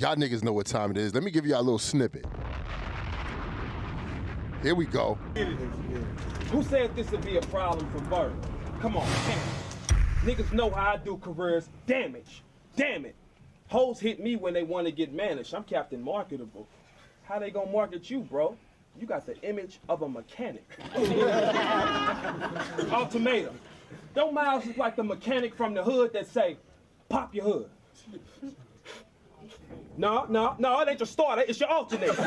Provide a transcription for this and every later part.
Y'all niggas know what time it is. Let me give y'all a little snippet. Here we go. Who said this would be a problem for Verb? Come on, niggas know how I do careers. Damage. Damn it. Hoes hit me when they want to get managed. I'm Captain Marketable. How they gonna market you, bro? You got the image of a mechanic. Ultimatum. Don't Miles look like the mechanic from the hood that say, pop your hood? No, it ain't your starter, it's your alternator.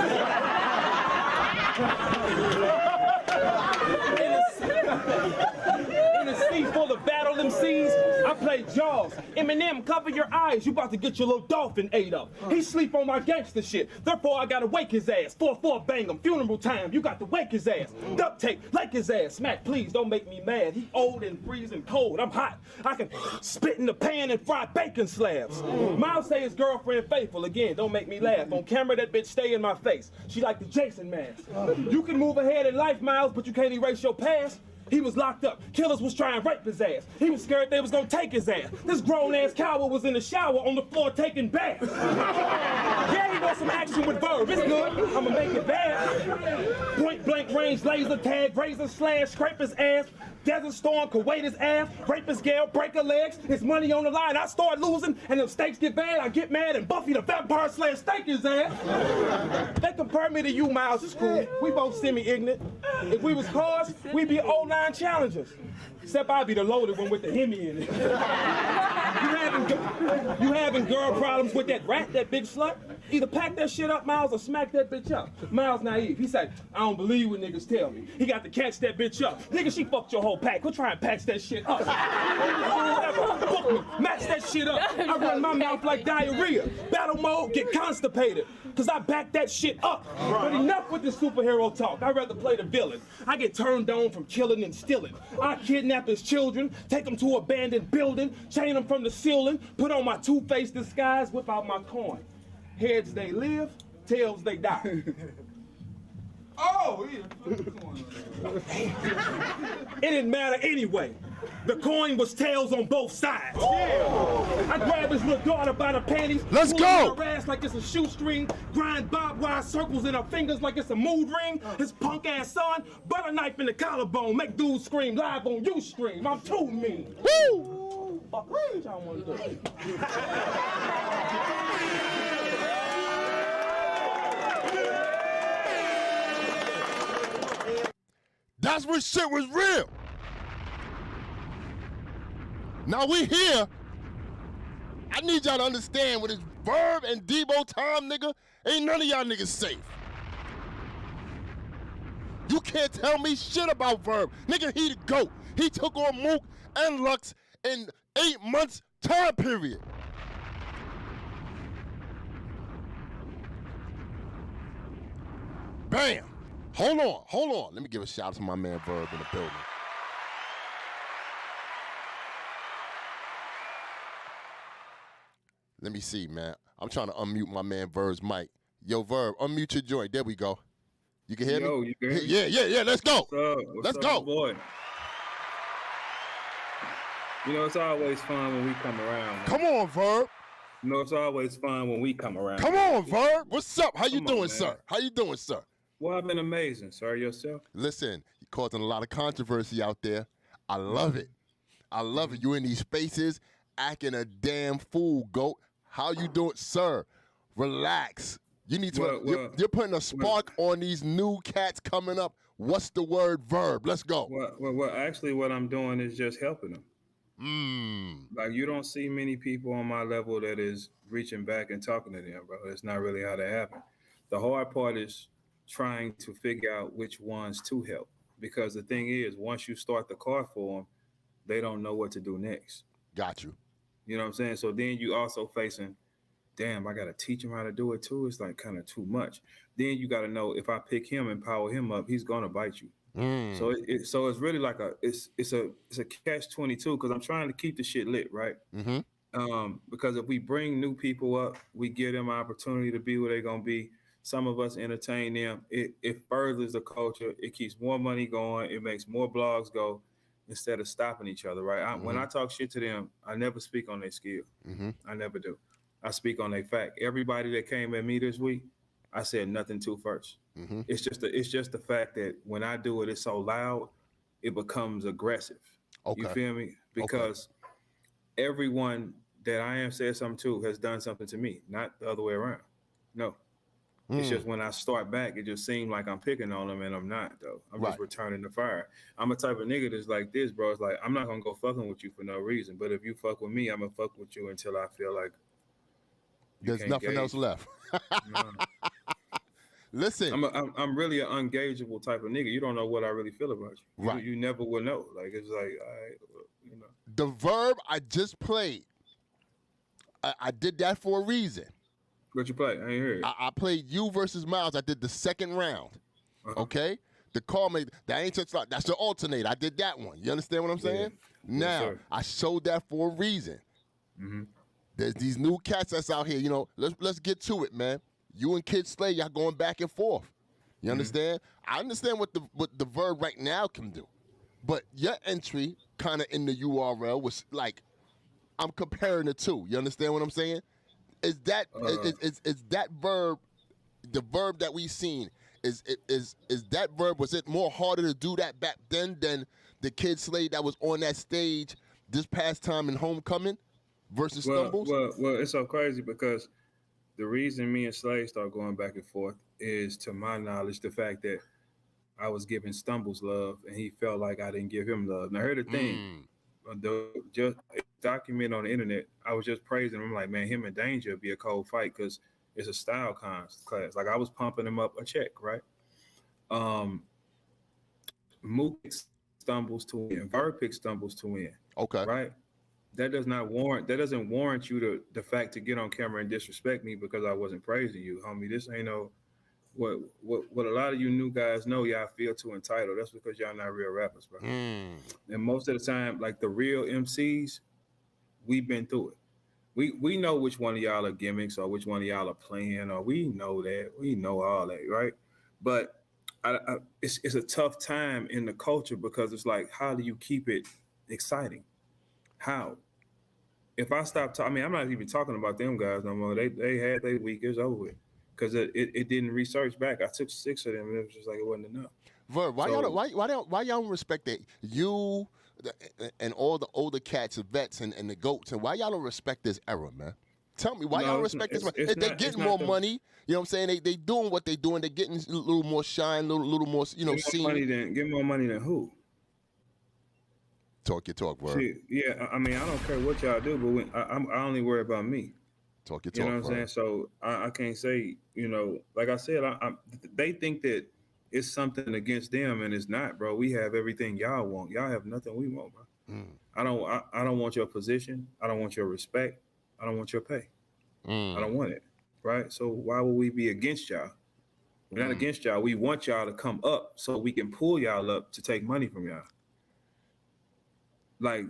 In a sea full of battle MCs, I play Jaws. Eminem, cover your eyes, you about to get your little dolphin ate up. He sleep on my gangster shit, therefore I gotta wake his ass. 4-4 bang him, funeral time, you got to wake his ass. Duct tape, like his ass. Smack, please, don't make me mad. He old and freezing cold, I'm hot. I can spit in the pan and fry bacon slabs. Miles say his girlfriend faithful, again, don't make me laugh. On camera, that bitch stay in my face. She like the Jason mask. You can move ahead in life, Miles, but you can't erase your past. He was locked up. Killers was trying to rape his ass. He was scared they was gonna take his ass. This grown-ass coward was in the shower on the floor taking baths. Yeah, he wants some action with Verb. It's good. I'ma make it bad. Point blank range, laser tag, razor slash, scrape his ass. Desert Storm, Kuwait his ass, rape his gal, break her legs. His money on the line. I start losing, and if stakes get bad, I get mad, and Buffy the Vampire Slayer stake his ass. They compare me to you, Miles. It's cool. We both semi-ignorant. If we was cars, we'd be old line challengers. Except I'd be the loaded one with the Hemi in it. You having girl problems with that rat, that big slut? Either pack that shit up, Miles, or smack that bitch up. Miles naive. He say, I don't believe what niggas tell me. He got to catch that bitch up. Nigga, she fucked your whole pack. Quit trying to patch that shit up. Whatever. Book me. Match that shit up. I run my mouth like diarrhea. Battle mode, get constipated. Cause I back that shit up. But enough with the superhero talk. I'd rather play the villain. I get turned on from killing and stealing. I kidnap his children, take them to an abandoned building, chain them from the ceiling, put on my two-faced disguise, whip out my coin. Heads they live, tails they die. Oh, yeah. It didn't matter anyway. The coin was tails on both sides. Yeah. I grab his little daughter by the panties. Let's go. Her ass like it's a shoestring. Grind bob wire circles in her fingers like it's a mood ring. His punk ass son, butter knife in the collarbone. Make dudes scream live on Ustream. I'm too mean. Woo! Fuck, what y'all want to do? That's when shit was real. Now we here. I need y'all to understand with this Verb and Debo time, nigga, ain't none of y'all niggas safe. You can't tell me shit about Verb. Nigga, he the GOAT. He took on Mook and Lux in 8 months time period. Bam. Hold on. Let me give a shout out to my man Verb in the building. Let me see, man. I'm trying to unmute my man Verb's mic. Yo, Verb, unmute your joint. There we go. You can hear me? You can hear me? Yeah. Let's go. What's up, boy? You know, it's always fun when we come around. Man. Come on, Verb. You know, it's always fun when we come around. Come on, Verb. What's up? How you doing, sir? Well, I've been amazing, sir. Yourself? Listen, you're causing a lot of controversy out there. I love it. You in these spaces acting a damn fool, GOAT. How you doing, sir? Relax. You need to. You're putting a spark on these new cats coming up. What's the word, Verb? Let's go. Well, actually, what I'm doing is just helping them. Like, you don't see many people on my level that is reaching back and talking to them, bro. It's not really how that happens. The hard part is trying to figure out which ones to help, because the thing is, once you start the car for them, they don't know what to do next. Got you. You know what I'm saying? So then you also facing, damn, I got to teach him how to do it too. It's like kind of too much. Then you got to know, if I pick him and power him up, he's going to bite you. So it's really like it's a catch-22, because I'm trying to keep the shit lit, right? Because if we bring new people up, we give them an opportunity to be where they're going to be. Some of us entertain them. It furthers the culture. It keeps more money going. It makes more blogs go instead of stopping each other, right? When I talk shit to them, I never speak on their skill. I never do. I speak on a fact. Everybody that came at me this week, I said nothing to first. Mm-hmm. It's just the fact that when I do it, it's so loud, it becomes aggressive. You Okay. feel me? Okay. Because everyone that I am said something to has done something to me, not the other way around. No. It's Mm. just when I start back, it just seems like I'm picking on them, and I'm not though. I'm Right. just returning the fire. I'm a type of nigga that's like this, bro. It's like I'm not gonna go fucking with you for no reason. But if you fuck with me, I'm gonna fuck with you until I feel like you There's can't nothing else gauge. left. No. Listen. I'm really an ungageable type of nigga. You don't know what I really feel about you. Right. You never will know. Like it's like you know. The Verb I just played, I did that for a reason. What you play? I ain't hear it. I played you versus Miles. I did the second round. Uh-huh. Okay? The call made that ain't just like that's the alternate. I did that one. You understand what I'm saying? Yeah. Now, Yes, sir. I showed that for a reason. Mm-hmm. There's these new cats that's out here, you know. Let's get to it, man. You and Kid Slay, y'all going back and forth. You understand? I understand what the Verb right now can do. But your entry kind of in the URL was like, I'm comparing the two. You understand what I'm saying? Is that is that Verb, the Verb that we seen, is that Verb, was it more harder to do that back then than the Kid Slade that was on that stage this past time in Homecoming versus Stumbles? Well, it's so crazy because the reason me and Slade start going back and forth is, to my knowledge, the fact that I was giving Stumbles love and he felt like I didn't give him love. Now, here's the thing. Just a document on the internet, I was just praising him. I'm like, man, him and Danger would be a cold fight because it's a style class. Like I was pumping him up a check, right? Mook Stumbles to win. Verb pick Stumbles to win. Okay. Right? That doesn't warrant you the fact to get on camera and disrespect me because I wasn't praising you, homie. This ain't no what a lot of you new guys know. Y'all feel too entitled. That's because y'all not real rappers, bro. And most of the time, like the real MCs, we've been through it. We know which one of y'all are gimmicks or which one of y'all are playing, or we know that. We know all that, right? But it's a tough time in the culture because it's like, how do you keep it exciting? How? If I stop talking, I mean, I'm not even talking about them guys no more. They had their week, it's over with. Because it didn't research back. I took 6 of them, and it was just like it wasn't enough. Verb, why y'all don't respect that? You and all the older cats, the vets and the goats, and why y'all don't respect this era, man? Tell me, why y'all don't respect this? If they're getting more money, you know what I'm saying? They doing what they doing. They're getting a little more shine, a little more, you know, seen. Get more money than who? Talk your talk, Verb. Yeah, I mean, I don't care what y'all do, but I only worry about me. Talk your talk, you know what I'm Verb. saying? So I can't say, you know, like I said, they think that it's something against them, and it's not, bro. We have everything y'all want. Y'all have nothing we want, bro. I don't want your position. I don't want your respect. I don't want your pay. I don't want it, right? So why would we be against y'all? We're not against y'all. We want y'all to come up so we can pull y'all up to take money from y'all. Like,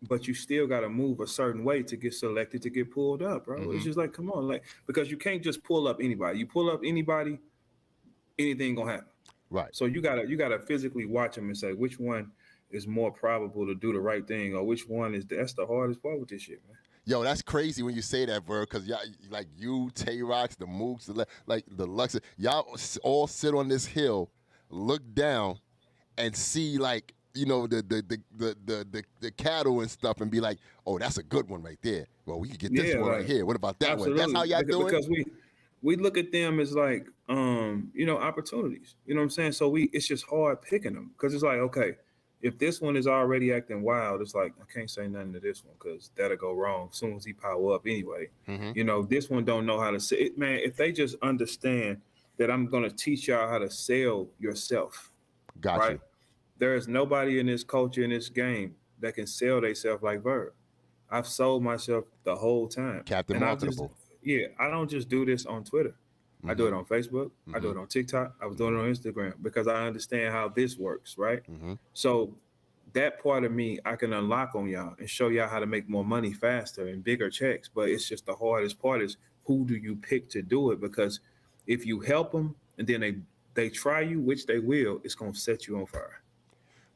but you still got to move a certain way to get selected to get pulled up, bro. It's just like, come on, like, because you can't just pull up anybody. You pull up anybody, anything gonna happen. Right. So you gotta physically watch them and say which one is more probable to do the right thing, or which one is that's the hardest part with this shit, man. Yo, that's crazy when you say that, Verb, because y'all, like you, Tay-Rocks, the Mooks, like the Lux, y'all all sit on this hill, look down, and see like, you know, the cattle and stuff, and be like, oh, that's a good one right there. Well, we could get this one right here. What about that one? That's how y'all do it? Because we look at them as like, you know, opportunities. You know what I'm saying? So it's just hard picking them because it's like, okay, if this one is already acting wild, it's like, I can't say nothing to this one because that'll go wrong as soon as he power up anyway. You know, this one don't know how to say it. Man, if they just understand that I'm going to teach y'all how to sell yourself. Got right? you. There is nobody in this culture, in this game, that can sell themselves like Verb. I've sold myself the whole time. Captain Marketable. I don't just do this on Twitter. I do it on Facebook. I do it on TikTok. I was doing it on Instagram because I understand how this works, right? So that part of me, I can unlock on y'all and show y'all how to make more money faster and bigger checks. But it's just the hardest part is who do you pick to do it? Because if you help them and then they try you, which they will, it's going to set you on fire.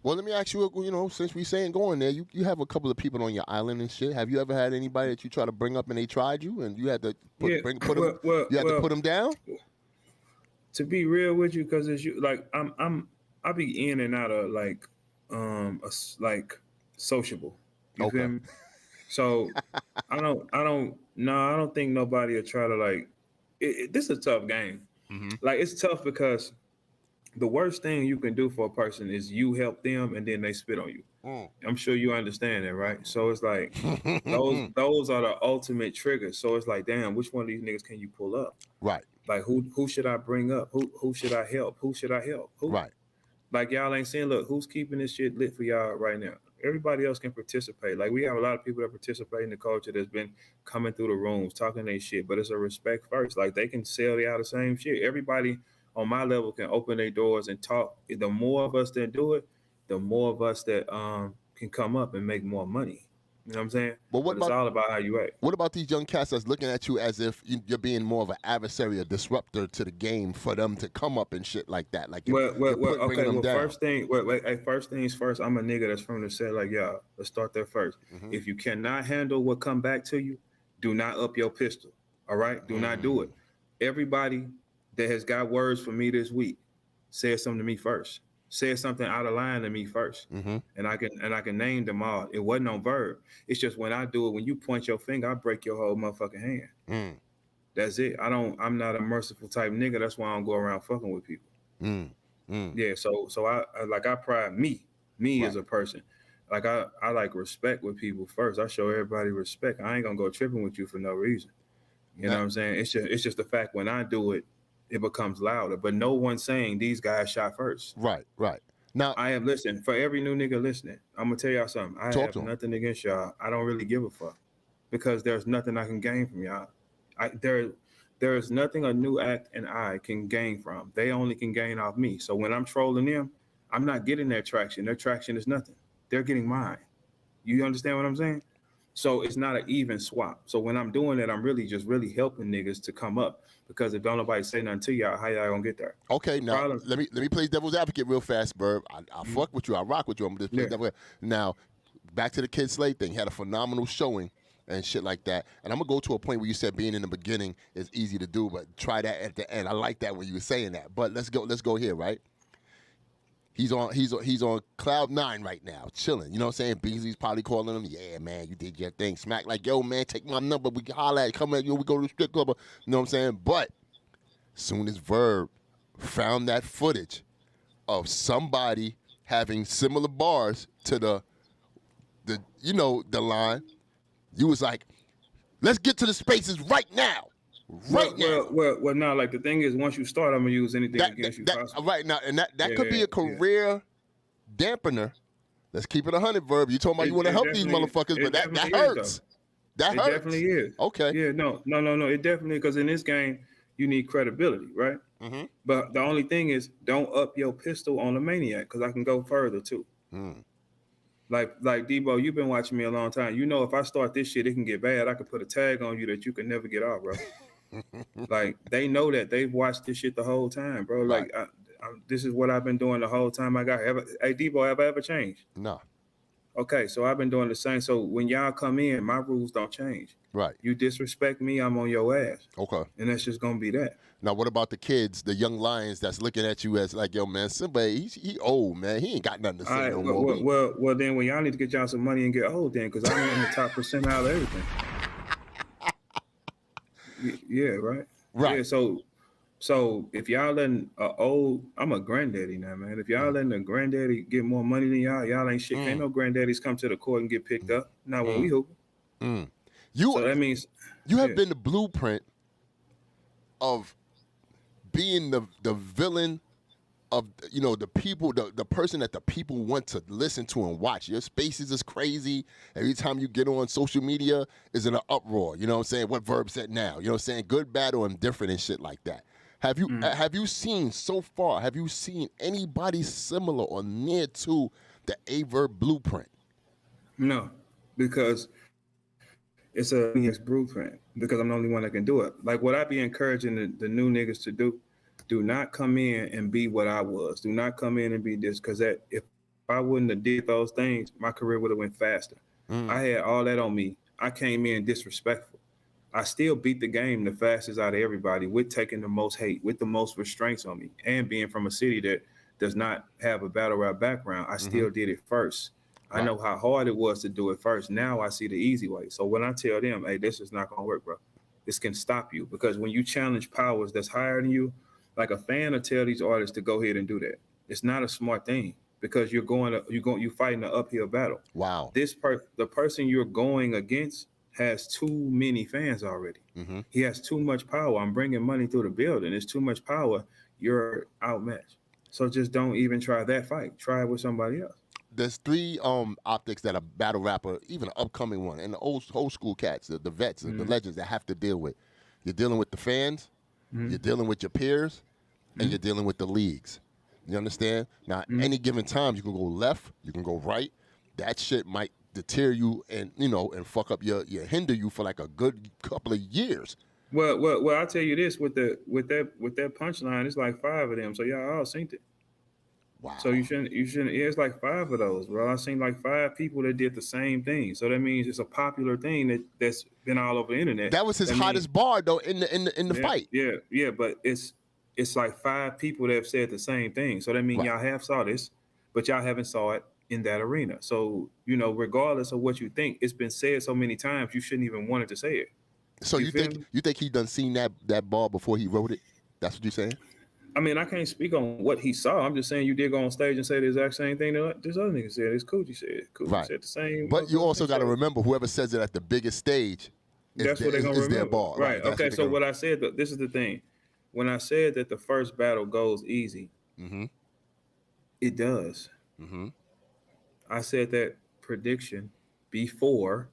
Well, let me ask you, since we saying going there, you have a couple of people on your island and shit. Have you ever had anybody that you try to bring up and they tried you and you had to put them, to put them down? To be real with you, because it's you, like I be in and out of like sociable. You feel me? So I don't think nobody will try to like. This is a tough game. Mm-hmm. Like it's tough because the worst thing you can do for a person is you help them and then they spit on you. I'm sure you understand that, right? So it's like those are the ultimate triggers. So it's like, damn, which one of these niggas can you pull up? Right. Like who should I bring up? Who should I help? Who should I help? Who? Right. Like y'all ain't saying, look, who's keeping this shit lit for y'all right now? Everybody else can participate. Like we have a lot of people that participate in the culture that's been coming through the rooms, talking their shit, but it's a respect first. Like they can sell y'all the same shit. Everybody on my level can open their doors and talk. The more of us that do it, the more of us that can come up and make more money. You know what I'm saying? But it's all about how you act. What about these young cats that's looking at you as if you're being more of an adversary, a disruptor to the game for them to come up and shit like that? Like, first things first, I'm a nigga that's from the set. Like, yeah, let's start there first. Mm-hmm. If you cannot handle what come back to you, do not up your pistol. All right? Do not do it. Everybody that has got words for me this week said something to me first. Said something out of line to me first, and I can name them all. It wasn't on Verb. It's just when I do it, when you point your finger, I break your whole motherfucking hand. That's it. I'm not a merciful type nigga. That's why I don't go around fucking with people. Yeah. So I pride me right. As a person. Like I like respect with people first. I show everybody respect. I ain't gonna go tripping with you for no reason. You know what I'm saying? It's just the fact when I do it, it becomes louder, but no one's saying these guys shot first. Right. Now I am listening for every new nigga listening. I'm gonna tell y'all something. I have nothing against y'all. I don't really give a fuck because there's nothing I can gain from y'all. There is nothing a new act and I can gain from. They only can gain off me. So when I'm trolling them, I'm not getting their traction. Their traction is nothing. They're getting mine. You understand what I'm saying? So it's not an even swap. So when I'm doing it, I'm really helping niggas to come up. Because if don't nobody say nothing to y'all, how y'all gonna get there? Okay, now let me play devil's advocate real fast, Verb. I fuck with you. I rock with you. I'm gonna just play devil's advocate. Now, back to the Kid Slade thing. He had a phenomenal showing and shit like that. And I'm gonna go to a point where you said being in the beginning is easy to do, but try that at the end. I like that when you were saying that. But let's go here, right? He's on cloud 9 right now, chilling. You know what I'm saying? Beasley's probably calling him. Yeah, man, you did your thing. Smack like, yo, man, take my number. We can holler at it. Come at you. We go to the strip club. You know what I'm saying? But soon as Verb found that footage of somebody having similar bars to the line, you was like, let's get to the spaces right now. Well, now, like the thing is, once you start, I'm gonna use anything against you. Right now, and that could be a career dampener. Let's keep it 100, Verb. You talking about you want to help these motherfuckers, but that hurts. That hurts. It definitely is. Okay. Yeah, no. It definitely, because in this game, you need credibility, right? Mm-hmm. But the only thing is, don't up your pistol on a maniac, because I can go further too. Like Debo, you've been watching me a long time. You know, if I start this shit, it can get bad. I could put a tag on you that you can never get off, bro. Like they know that they've watched this shit the whole time, bro. Like this is what I've been doing the whole time. Hey Debo, have I ever changed? No. Okay, so I've been doing the same. So when y'all come in, my rules don't change. Right. You disrespect me, I'm on your ass. Okay. And that's just gonna be that. Now, what about the kids, the young lions that's looking at you as like, yo, man, Simba, he old, man. He ain't got nothing to say no more. Well, then when y'all need to get y'all some money and get old then, because I'm in the top percentile of everything. Yeah, right. Yeah, so if y'all letting I'm a granddaddy now, man. If y'all letting a granddaddy get more money than y'all ain't shit. Ain't no granddaddies come to the court and get picked up. Not when we hooping. So that means you have been the blueprint of being the villain of the people, the person that the people want to listen to and watch. Your spaces is crazy. Every time you get on social media is in an uproar. You know what I'm saying? What Verb said now. You know what I'm saying? Good, bad, or indifferent and shit like that. Have you seen so far? Have you seen anybody similar or near to the Verb blueprint? No, because it's a blueprint. Because I'm the only one that can do it. Like what I be encouraging the new niggas to do. Do not come in and be what I was. Do not come in and be this, because that if I wouldn't have did those things, my career would have went faster. I had all that on me. I came in disrespectful. I still beat the game the fastest out of everybody with taking the most hate, with the most restraints on me, and being from a city that does not have a battle rap background. I still did it first. I know how hard it was to do it first. Now I see the easy way. So when I tell them, hey, this is not going to work, bro, this can stop you. Because when you challenge powers that's higher than you, like a fan will tell these artists to go ahead and do that. It's not a smart thing because you're fighting an uphill battle. Wow. The person you're going against has too many fans already. He has too much power. I'm bringing money through the building. It's too much power. You're outmatched. So just don't even try that fight. Try it with somebody else. There's three optics that a battle rapper, even an upcoming one, and the old school cats, the vets, the legends that have to deal with. You're dealing with the fans, you're dealing with your peers, and you're dealing with the leagues. You understand? Now, any given time, you can go left, you can go right. That shit might deter you and and fuck up hinder you for like a good couple of years. Well, I'll tell you this: with that punchline, it's like 5 of them. So y'all all synced it. Wow. So you shouldn't. Yeah, it's like 5 of those, bro. I seen like 5 people that did the same thing. So that means it's a popular thing that's been all over the internet. That was his hottest bar though in the fight. Yeah, but it's like 5 people that have said the same thing. So that means y'all have saw this, but y'all haven't saw it in that arena. So regardless of what you think, it's been said so many times, you shouldn't even want it to say it. So you think he done seen that bar before he wrote it? That's what you're saying? I mean, I can't speak on what he saw. I'm just saying you did go on stage and say the exact same thing that this other nigga said. It's Coochie said. Coochie said the same. But you also got to remember, whoever says it at the biggest stage, that's what they're going to remember. Their bar. Right. Okay, so what I said, this is the thing. When I said that the first battle goes easy, it does. I said that prediction before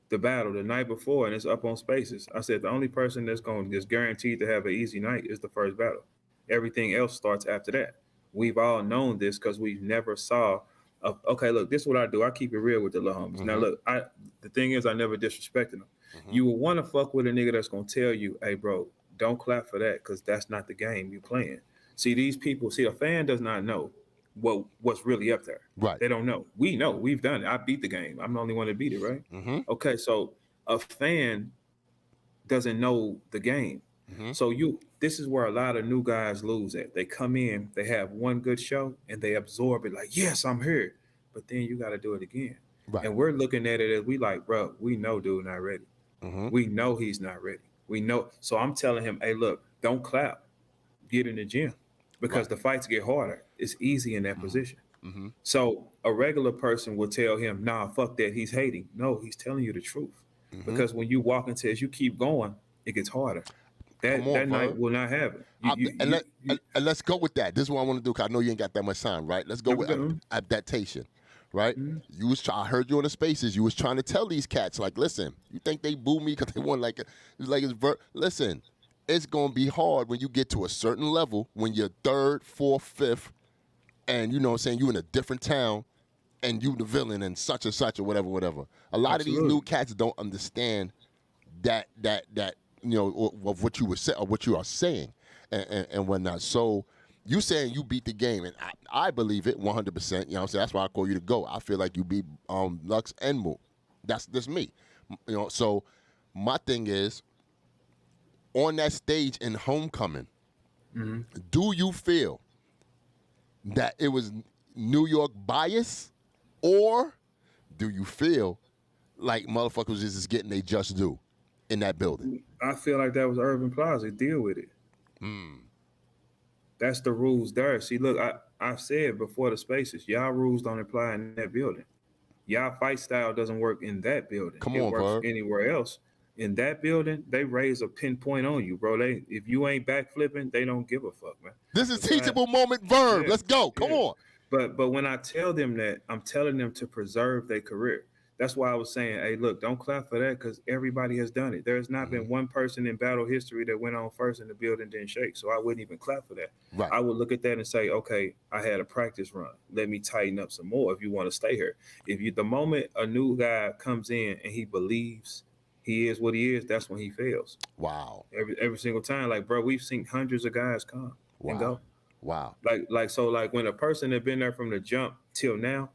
the battle, the night before, and it's up on Spaces. I said the only person that's guaranteed to have an easy night is the first battle. Everything else starts after that. We've all known this because we've never saw. Okay, look, this is what I do. I keep it real with the little homies. Now, look, the thing is, I never disrespected them. You will want to fuck with a nigga that's gonna tell you, "Hey, bro, don't clap for that because that's not the game you playing." See, these people. See, a fan does not know what's really up there. Right. They don't know. We know. We've done it. I beat the game. I'm the only one that beat it, right? Okay, so a fan doesn't know the game. So this is where a lot of new guys lose at. They come in, they have one good show, and they absorb it like, yes, I'm here. But then you got to do it again. Right. And we're looking at it as we like, bro, we know dude not ready. We know he's not ready. We know. So I'm telling him, hey, look, don't clap. Get in the gym because the fights get harder. It's easy in that position. So a regular person will tell him, nah, fuck that. He's hating. No, he's telling you the truth. Because when you walk into, as you keep going, it gets harder. That night will not happen. And let's go with that. This is what I want to do because I know you ain't got that much time, right? Let's go with adaptation, right? I heard you on the Spaces. You was trying to tell these cats, like, listen, you think they boo me because they want it's Verb. Listen, it's going to be hard when you get to a certain level, when you're 3rd, 4th, 5th, and you know what I'm saying, you in a different town, and you the villain and such or whatever. A lot of these new cats don't understand that of what you were saying or what you are saying and whatnot. So you saying you beat the game, and I believe it 100%. You know what I'm saying? That's why I call you to go. I feel like you beat Lux and Moot. That's just me. So my thing is, on that stage in Homecoming, do you feel that it was New York bias, or do you feel like motherfuckers is just getting their just due in that building? I feel like that was Urban Plaza. Deal with it. That's the rules there. See, look, I've said before the Spaces, y'all rules don't apply in that building. Y'all fight style doesn't work in that building. It works Verb. Anywhere else. In that building, they raise a pinpoint on you, bro. If you ain't backflipping, they don't give a fuck, man. This is teachable moment Verb. Let's go. Come on. But when I tell them that, I'm telling them to preserve their career. That's why I was saying, hey, look, don't clap for that because everybody has done it. There has not been one person in battle history that went on first and the building didn't shake. So I wouldn't even clap for that. Right. I would look at that and say, okay, I had a practice run. Let me tighten up some more if you want to stay here. The moment a new guy comes in and he believes he is what he is, that's when he fails. Wow. Every single time. Like, bro, we've seen hundreds of guys come and go. Wow. Like when a person had been there from the jump till now,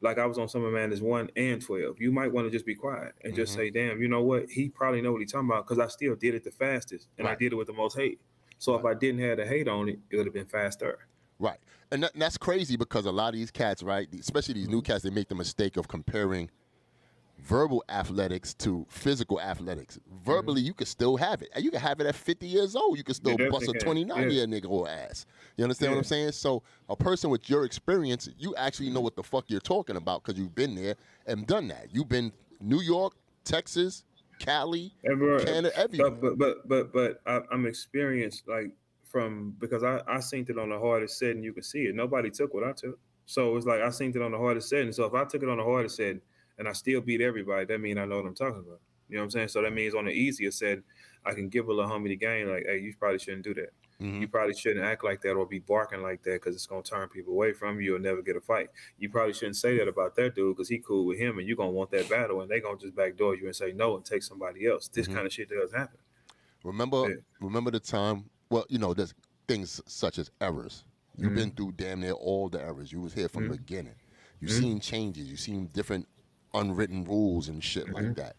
like I was on Summer Madness 1 and 12, you might want to just be quiet and just say, damn, you know what? He probably know what he's talking about because I still did it the fastest and I Right. did it with the most hate. So if I didn't have the hate on it, it would have been faster. Right. And that's crazy because a lot of these cats, right, especially these new cats, they make the mistake of comparing verbal athletics to physical athletics. Verbally, you can still have it. You can have it at 50 years old. You can still bust a 29-year nigga or ass. You understand what I'm saying? So a person with your experience, you actually know what the fuck you're talking about because you've been there and done that. You've been New York, Texas, Cali, Canada, everywhere. But I'm experienced because I seen it on the hardest setting. You can see it. Nobody took what I took. So it's like I seen it on the hardest setting. So if I took it on the hardest setting and I still beat everybody, that means I know what I'm talking about. You know what I'm saying? So that means on the easier setting, I can give a little homie the game like, hey, you probably shouldn't do that. You probably shouldn't act like that or be barking like that because it's gonna turn people away from you. You'll never get a fight. You probably shouldn't say that about that dude because he cool with him and you're gonna want that battle and they gonna just backdoor you and say no and take somebody else. This kind of shit does happen. Remember the time, well, there's things such as errors. You've been through damn near all the errors. You was here from the beginning. You've seen changes. You've seen different unwritten rules and shit like that.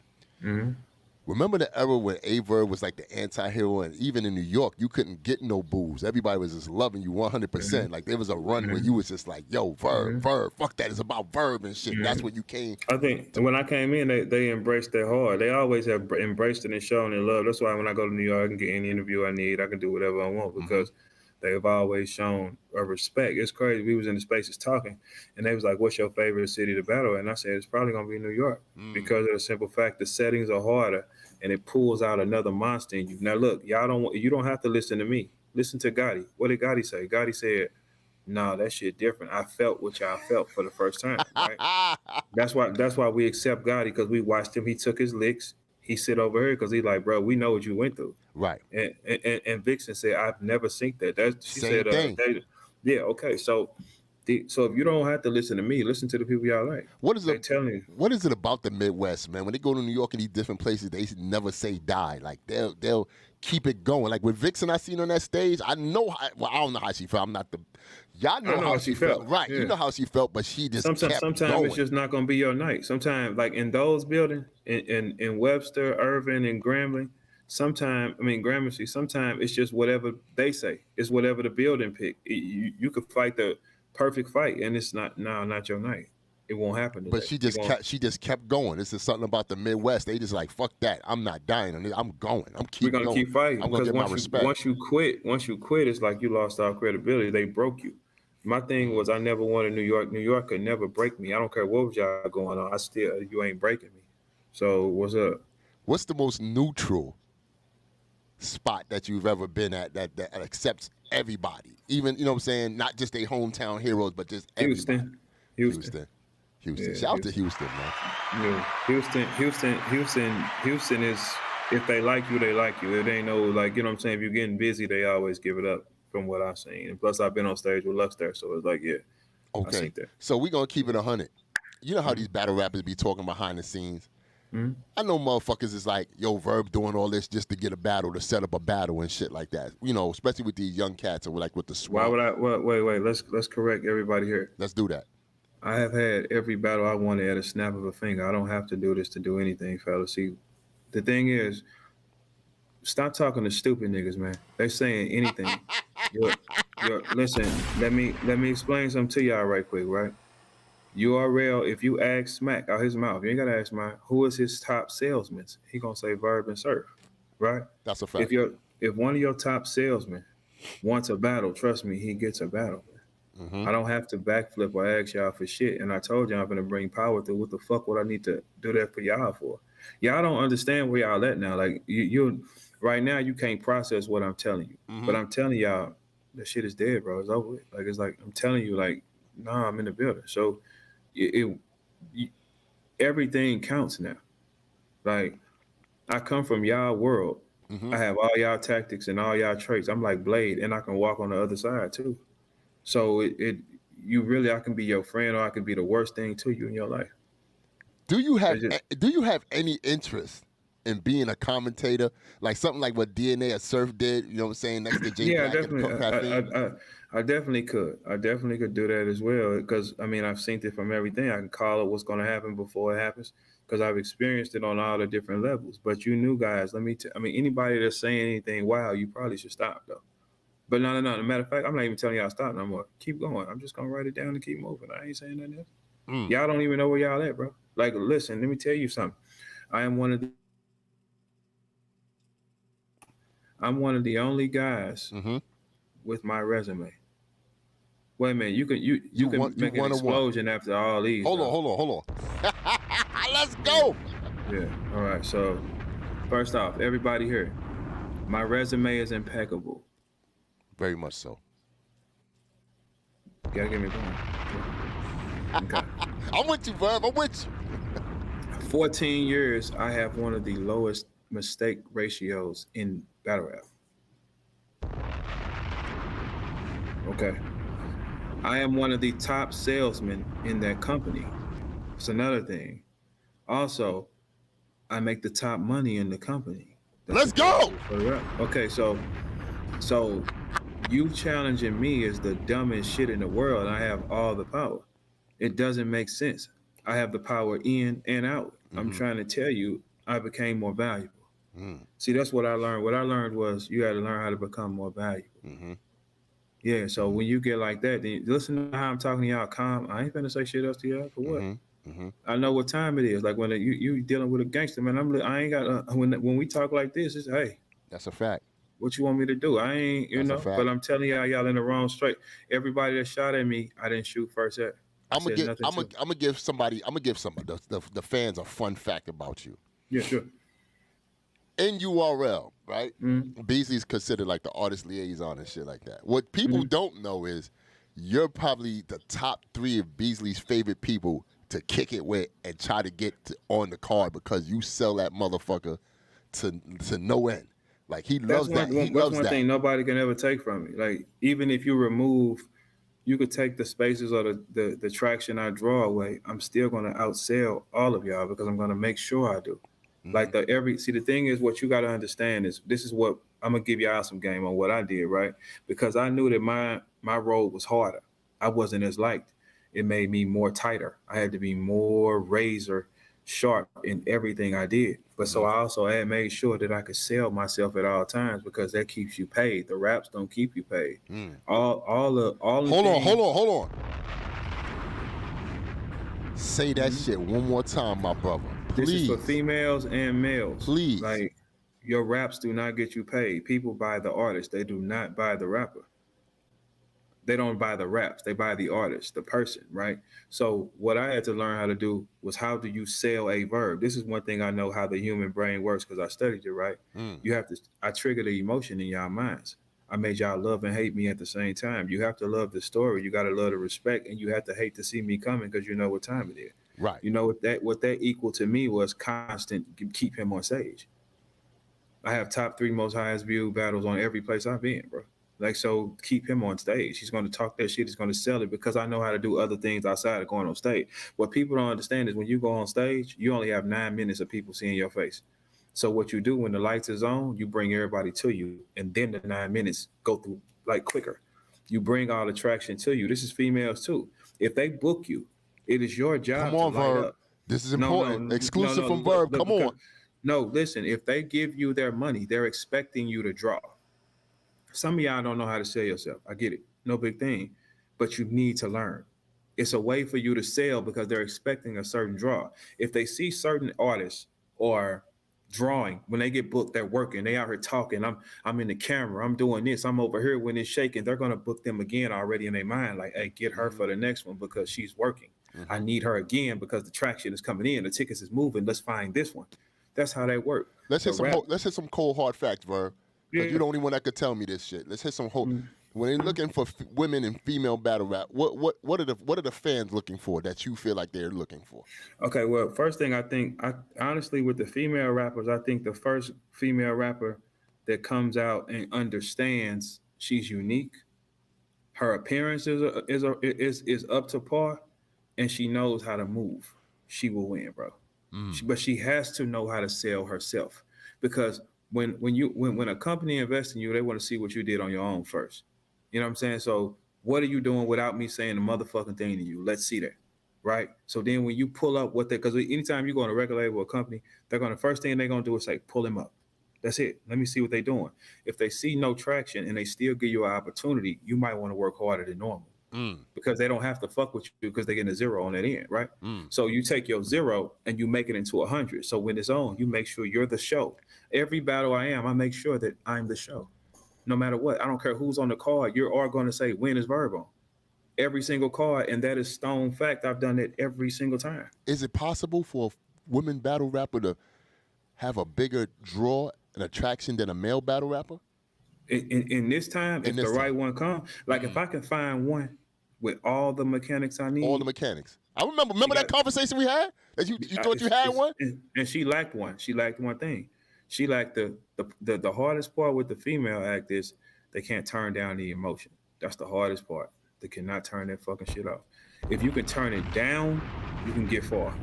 Remember the era when Verb was like the anti-hero, and even in New York, you couldn't get no booze. Everybody was just loving you 100%. Like there was a run where you was just like, yo, Verb, fuck that. It's about Verb and shit. That's what you came. I think when I came in, they embraced that hard. They always have embraced it and shown it love. That's why when I go to New York, I can get any interview I need. I can do whatever I want because they've always shown a respect. It's crazy. We was in the spaces talking, and they was like, "What's your favorite city to battle?" And I said, "It's probably gonna be New York because of the simple fact the settings are harder, and it pulls out another monster in you." Now, look, you don't have to listen to me. Listen to Gotti. What did Gotti say? Gotti said, "Nah, that shit different. I felt what y'all felt for the first time." Right? That's why we accept Gotti because we watched him. He took his licks. He sit over here because he like, bro, we know what you went through. Right. And Vixen said, I've never seen that. She Same said, thing. yeah, okay. So if you don't have to listen to me, listen to the people y'all like. What is telling you? What is it about the Midwest, man? When they go to New York and these different places, they never say die. Like they'll keep it going. Like with Vixen, I seen on that stage. I know I don't know how she felt. I'm not the. Y'all know how she felt. Right. Yeah. You know how she felt, but she just sometimes going. It's just not gonna be your night. Sometimes, like in those buildings, in Webster, Irvin, and Grambling, Gramercy, sometimes it's just whatever they say. It's whatever the building pick. You could fight the perfect fight, and it's not your night. It won't happen today. But she just kept going. This is something about the Midwest. They just like, fuck that. I'm not dying. I'm going. We're gonna keep fighting. I'm gonna get my respect. Once you quit, it's like you lost all credibility. They broke you. My thing was I never wanted New York. New York could never break me. I don't care what was y'all going on. You ain't breaking me. So what's up? What's the most neutral spot that you've ever been at that accepts everybody? Even, you know what I'm saying, not just their hometown heroes, but just everybody. Houston. Yeah, shout out to Houston, man. Yeah. Houston is, if they like you, they like you. It ain't no, like, you know what I'm saying? If you're getting busy, they always give it up from what I've seen. And plus, I've been on stage with Lux there, so it's like, yeah. Okay. So we're going to keep it 100. You know how these battle rappers be talking behind the scenes? I know motherfuckers is like, yo, Verb doing all this just to get a battle, to set up a battle and shit like that. You know, especially with these young cats or like with the swamp. Why would wait, let's correct everybody here. Let's do that. I have had every battle I wanted at a snap of a finger. I don't have to do this to do anything, fellas. See, the thing is, stop talking to stupid niggas, man. They're saying anything. Listen, let me explain something to y'all right quick, right? URL, if you ask Smack out his mouth, you ain't gotta ask mine, who is his top salesmen? He gonna say Verb and Surf, right? That's a fact. If one of your top salesmen wants a battle, trust me, he gets a battle. I don't have to backflip or ask y'all for shit. And I told y'all I'm gonna bring power through. What the fuck would I need to do that for y'all for? Y'all don't understand where y'all at now. Like you right now, you can't process what I'm telling you. But I'm telling y'all, that shit is dead, bro. It's over with. Like it's like I'm telling you, like, nah, I'm in the building. So everything counts now. Like I come from y'all world. I have all y'all tactics and all y'all traits. I'm like Blade, and I can walk on the other side too. So I can be your friend, or I can be the worst thing to you in your life. Do you have any interest and being a commentator, like something like what DNA or Surf did, you know what I'm saying, next to Jay Yeah, Black and definitely. Caffeine? I definitely could. I definitely could do that as well. Because I mean, I've seen it from everything. I can call it what's going to happen before it happens. Because I've experienced it on all the different levels. But you new guys, I mean, anybody that's saying anything, wow, you probably should stop though. But no. As a matter of fact, I'm not even telling y'all to stop no more. Keep going. I'm just gonna write it down and keep moving. I ain't saying nothing else. Mm. Y'all don't even know where y'all at, bro. Like, listen, let me tell you something. I am one of the I'm one of the only guys Mm-hmm. with my resume. Wait a minute, you can You make an one on one. explosion after all these. Hold on. Let's go. Yeah. All right. So first off, everybody here, my resume is impeccable. Very much so. You gotta give me one. Okay. I'm with you, Verb. I'm with you. 14 years, I have one of the lowest mistake ratios in battle rap. Okay. I am one of the top salesmen in that company. It's another thing. Also, I make the top money in the company. Let's go. Okay, so you challenging me is the dumbest shit in the world, and I have all the power. It doesn't make sense. I have the power in and out. Mm-hmm. I'm trying to tell you, I became more valuable. Mm. See, that's what I learned. What I learned was you got to learn how to become more valuable. Mm-hmm. Yeah, so when you get like that, then listen to how I'm talking to y'all calm. I ain't finna say shit else to y'all for what? Mm-hmm. Mm-hmm. I know what time it is. Like when you dealing with a gangster, man, I ain't got when we talk like this, it's hey. That's a fact. What you want me to do? I ain't, That's a fact. but I'm telling y'all in the wrong straight. Everybody that shot at me, I didn't shoot first at. I'm gonna give somebody the fans a fun fact about you. Yeah, sure. In URL, right? Mm-hmm. Beasley's considered like the artist liaison and shit like that. What people don't know is you're probably the top 3 of Beasley's favorite people to kick it with and try to get on the card because you sell that motherfucker to no end. Like he loves that. That's one thing nobody can ever take from me. Like even if you could take the spaces or the traction I draw away, I'm still gonna outsell all of y'all because I'm gonna make sure I do. Like the thing is what you got to understand is this is what I'm gonna give y'all some game on what I did, right? Because I knew that my role was harder. I wasn't as liked. It made me more tighter. I had to be more razor sharp in everything I did. But so I also had made sure that I could sell myself at all times because that keeps you paid. The raps don't keep you paid. Hold on. Say that shit one more time, my brother. Please. This is for females and males. Please. Like, your raps do not get you paid. People buy the artist. They do not buy the rapper. They don't buy the raps. They buy the artist, the person, right? So what I had to learn how to do was how do you sell a verb? This is one thing I know how the human brain works because I studied it, right? I trigger the emotion in y'all minds. I made y'all love and hate me at the same time. You have to love the story. You got to love the respect, and you have to hate to see me coming because you know what time it is. Right. You know what that equal to me was constant keep him on stage. I have top 3 most highest viewed battles on every place I've been, bro. Like, so keep him on stage. He's going to talk that shit. He's going to sell it because I know how to do other things outside of going on stage. What people don't understand is when you go on stage, you only have 9 minutes of people seeing your face. So what you do when the lights is on, you bring everybody to you, and then the 9 minutes go through like quicker. You bring all the traction to you. This is females too. If they book you, it is your job to light Verb. up. This is important. Exclusive from Verb. Come on. No, listen. If they give you their money, they're expecting you to draw. Some of y'all don't know how to sell yourself. I get it. No big thing. But you need to learn. It's a way for you to sell because they're expecting a certain draw. If they see certain artists or drawing, when they get booked, they're working. They out here talking. I'm in the camera. I'm doing this. I'm over here when it's shaking. They're going to book them again already in their mind. Like, hey, get her for the next one because she's working. I need her again because the traction is coming in. The tickets is moving. Let's find this one. That's how they work. Let's hit some cold hard facts, Verb. Because you're the only one that could tell me this shit. Let's hit some hope. When they're looking for women in female battle rap, what are the fans looking for that you feel like they're looking for? Okay, well, first thing I honestly with the female rappers, I think the first female rapper that comes out and understands she's unique, her appearance is up to par, and she knows how to move, she will win, bro. But she has to know how to sell herself, because when a company invests in you, they want to see what you did on your own first. You know what I'm saying? So what are you doing without me saying the motherfucking thing to you? Let's see that. Right. So then when you pull up what they, because anytime you go on a record label or a company, first thing they're gonna do is say, pull him up. That's it. Let me see what they're doing. If they see no traction and they still give you an opportunity, you might want to work harder than normal. Because they don't have to fuck with you because they're getting a 0 on that end, right? So you take your 0 and you make it into 100. So when it's on, you make sure you're the show. Every battle I make sure that I'm the show. No matter what. I don't care who's on the card. You're all going to say, when is Verb on? Every single card, and that is stone fact. I've done it every single time. Is it possible for a women battle rapper to have a bigger draw and attraction than a male battle rapper? In this time, if the right one comes, like if I can find one with all the mechanics I need. All the mechanics. I remember that conversation we had? That you thought you had one? And she lacked one. She lacked one thing. She lacked the hardest part with the female act is they can't turn down the emotion. That's the hardest part. They cannot turn that fucking shit off. If you can turn it down, you can get far.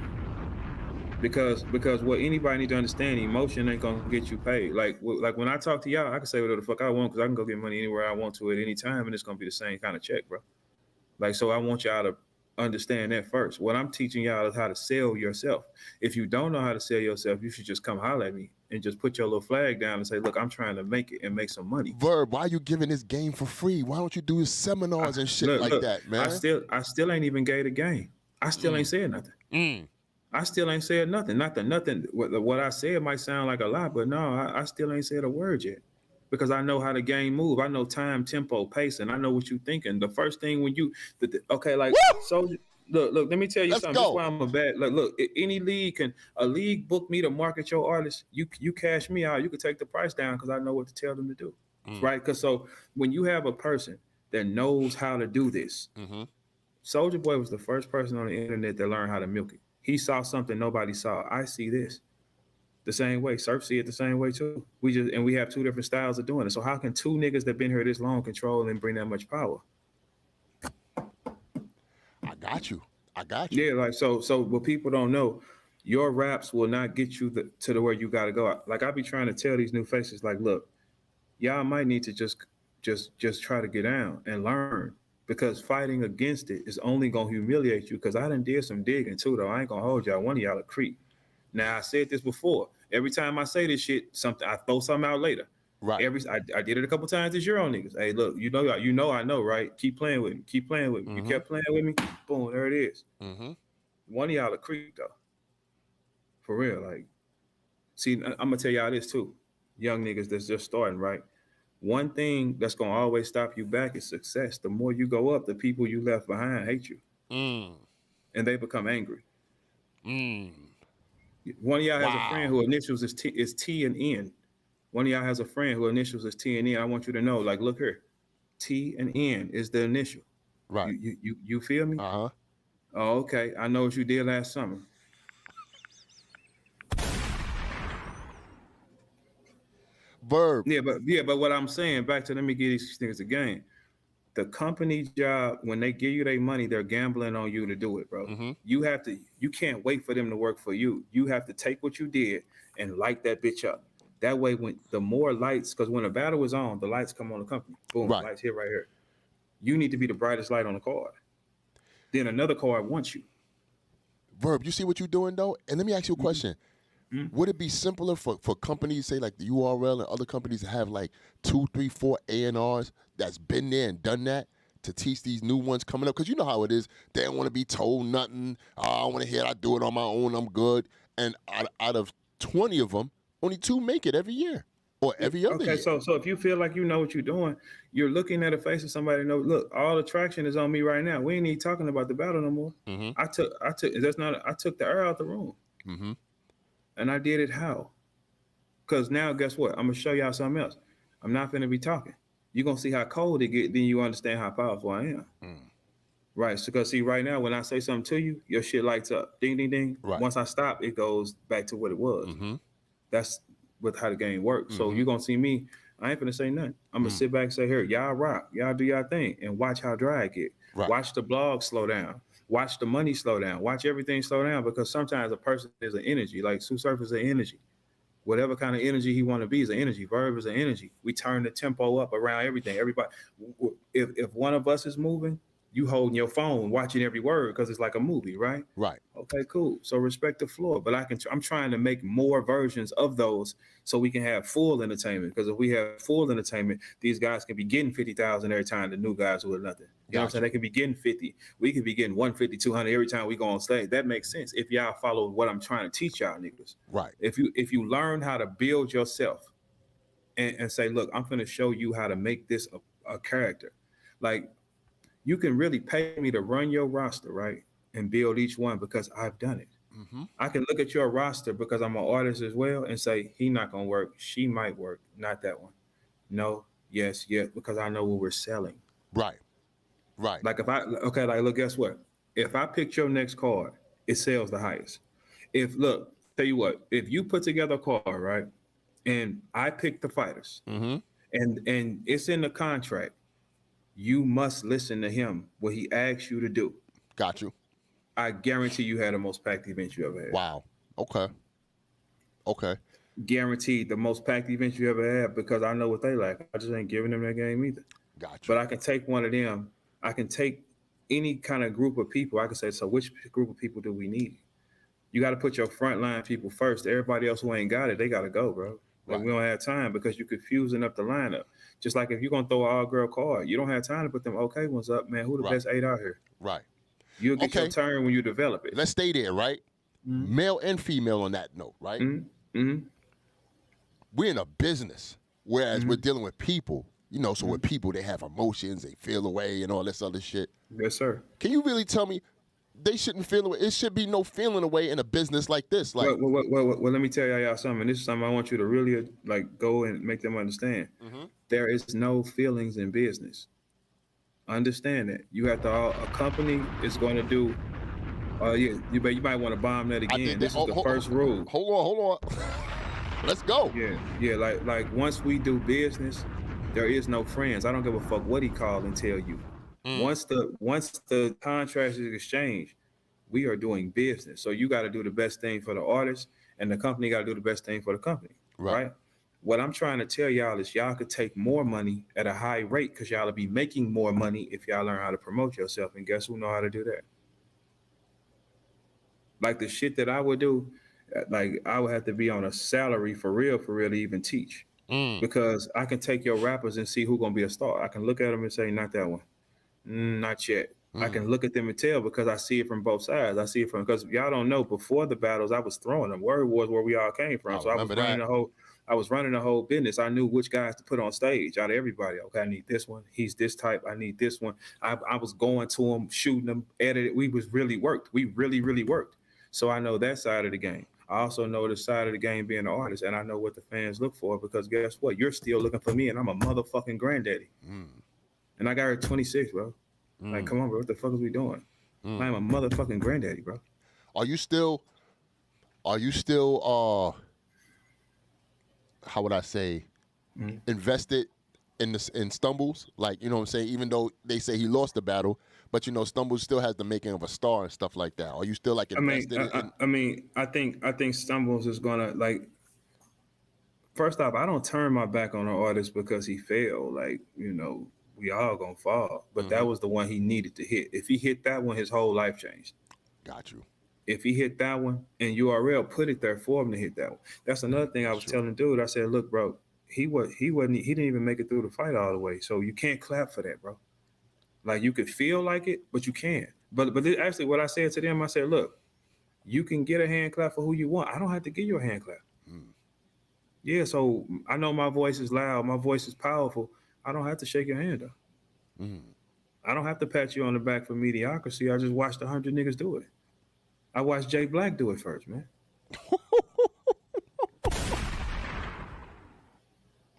Because what anybody need to understand, emotion ain't gonna get you paid. Like when I talk to y'all, I can say whatever the fuck I want because I can go get money anywhere I want to at any time, and it's gonna be the same kind of check, bro. Like, so I want y'all to understand that first. What I'm teaching y'all is how to sell yourself. If you don't know how to sell yourself, you should just come holler at me and just put your little flag down and say, look, I'm trying to make it and make some money. Verb, why are you giving this game for free? Why don't you do seminars and shit like that, man? I still ain't even gave the game. I still ain't said nothing. I still ain't said nothing. Nothing. What I said might sound like a lot, but no, I still ain't said a word yet. Because I know how the game move. I know time, tempo, pacing. I know what you thinking. The first thing when you, so look, let me tell you something. That's why I'm a bad, look, any league a league book me to market your artist. You cash me out. You can take the price down because I know what to tell them to do. Right? Because so when you have a person that knows how to do this, Soulja Boy was the first person on the internet that learned how to milk it. He saw something nobody saw. I see this the same way. Surf see it the same way too. We have two different styles of doing it. So how can two niggas that been here this long control and bring that much power? I got you. Yeah, like so what people don't know, your raps will not get you to the where you gotta go. Like I be trying to tell these new faces, like, look, y'all might need to just try to get down and learn. Because fighting against it is only gonna humiliate you. Because I done did some digging too, though. I ain't gonna hold y'all. One of y'all a creep. Now I said this before. Every time I say this shit, I throw something out later. Right. I did it a couple times this year on niggas. Hey, look, you know, I know, right? Keep playing with me. You kept playing with me. Boom, there it is. One of y'all a creep though. For real, like. See, I'm gonna tell y'all this too. Young niggas that's just starting, right? One thing that's gonna always stop you back is success. The more you go up, the people you left behind hate you, and they become angry. One of y'all has a friend who initials is T and N. One of y'all has a friend who initials is T and N. I want you to know, like, look here, T and N is the initial. Right. You feel me? Oh, okay. I know what you did last summer. Verb. Yeah, but what I'm saying, back to let me give these things again. The company job, when they give you their money, they're gambling on you to do it, bro. You can't wait for them to work for you. You have to take what you did and light that bitch up. That way, when the more lights, because when a battle is on, the lights come on the company. Boom, right. Lights here, right here. You need to be the brightest light on the card. Then another card wants you. Verb, you see what you're doing, though? And let me ask you a question. Would it be simpler for companies, say like the URL and other companies, to have like 2, 3, 4 A&Rs that's been there and done that to teach these new ones coming up? Because you know how it is. They don't want to be told nothing. I want to hear it. I do it on my own. I'm good. And out of 20 of them, only 2 make it every year or every other year. Okay, so if you feel like you know what you're doing, you're looking at a face of somebody know. Look, all the traction is on me right now. We ain't even talking about the battle no more. I took the air out the room. And I did it how? Because now, guess what? I'm going to show y'all something else. I'm not going to be talking. You're going to see how cold it get, then you understand how powerful I am. Right? So, because see, right now, when I say something to you, your shit lights up. Ding, ding, ding. Right. Once I stop, it goes back to what it was. That's with how the game works. So you're going to see me. I ain't going to say nothing. I'm going to sit back and say, here, y'all rock. Y'all do y'all thing. And watch how dry it get. Right. Watch the blog slow down. Watch the money slow down. Watch everything slow down, because sometimes a person is an energy. Like Sue Surf is an energy. Whatever kind of energy he want to be is an energy. Verb is an energy. We turn the tempo up around everything. Everybody, if one of us is moving, you holding your phone, watching every word because it's like a movie, right? Right. Okay, cool. So respect the floor, but I'm trying to make more versions of those so we can have full entertainment. Because if we have full entertainment, these guys can be getting 50,000 every time. The new guys who are nothing. You know what I'm saying? They can be getting 50. We could be getting 150, 200 every time we go on stage. That makes sense if y'all follow what I'm trying to teach y'all niggas. Right. If you learn how to build yourself and say, look, I'm going to show you how to make this a character. Like, you can really pay me to run your roster, right? And build each one because I've done it. Mm-hmm. I can look at your roster because I'm an artist as well and say, he not going to work. She might work. Not that one. No, yes, because I know what we're selling. Right. Right. Like look, guess what? If I picked your next card, it sells the highest. Tell you what, if you put together a card, right? And I pick the fighters mm-hmm. and it's in the contract, you must listen to him, what he asks you to do. Got you. I guarantee you had the most packed event you ever had. Wow. Okay. Guaranteed the most packed event you ever had, because I know what they like. I just ain't giving them that game either. Got you. But I can take one of them. I can take any kind of group of people. I can say, so which group of people do we need? You got to put your frontline people first. Everybody else who ain't got it, they got to go, bro. Like, we don't have time because you're confusing up the lineup. Just like if you're going to throw an all-girl card, you don't have time to put them okay ones up, man. Who the best 8 out here? Right. You'll get your turn when you develop it. Let's stay there, right? Mm-hmm. Male and female on that note, right? Mm-hmm. Mm-hmm. We're in a business, whereas we're dealing with people. You know, so with people, they have emotions, they feel away and all this other shit. Yes, sir. Can you really tell me they shouldn't feel away? It should be no feeling away in a business like this. Like, well, let me tell y'all something. This is something I want you to really go and make them understand. Mm-hmm. There is no feelings in business. Understand that. You have to. A company is going to do. You might want to bomb that again. This is the first rule. Hold on. Let's go. Yeah. Like once we do business, there is no friends. I don't give a fuck what he called and tell you. Once the contract is exchanged, we are doing business. So you got to do the best thing for the artist, and the company got to do the best thing for the company. Right? What I'm trying to tell y'all is y'all could take more money at a high rate because y'all will be making more money if y'all learn how to promote yourself. And guess who know how to do that? Like the shit that I would do, like I would have to be on a salary for real to even teach. Because I can take your rappers and see who's going to be a star. I can look at them and say, not that one. Not yet. I can look at them and tell because I see it from both sides. I see it from, because y'all don't know, before the battles, I was throwing them. Word was where we all came from. So I was running the whole business. I knew which guys to put on stage out of everybody. Okay, I need this one. He's this type. I need this one. I was going to them, shooting them, edited. We really worked. We really worked. So I know that side of the game. I also know the side of the game being an artist, and I know what the fans look for, because guess what? You're still looking for me, and I'm a motherfucking granddaddy. And I got her at 26, bro. Like, come on, bro. What the fuck is we doing? I'm a motherfucking granddaddy, bro. Are you still how would I say, invested in Stumbles? Like, you know what I'm saying? Even though they say he lost the battle, but you know, Stumbles still has the making of a star and stuff like that. Are you still like invested I think Stumbles is gonna, like, first off, I don't turn my back on an artist because he failed. Like, you know, we all gonna fall. But that was the one he needed to hit. If he hit that one, his whole life changed. Got you. If he hit that one, and URL put it there for him to hit that one. That's another thing I was telling dude. I said, look, bro, he didn't even make it through the fight all the way. So you can't clap for that, bro. Like, you could feel like it, but you can't. But actually, what I said to them, I said, look, you can get a hand clap for who you want. I don't have to give you a hand clap. Yeah, so I know my voice is loud. My voice is powerful. I don't have to shake your hand, though. I don't have to pat you on the back for mediocrity. I just watched 100 niggas do it. I watched Jay Black do it first, man.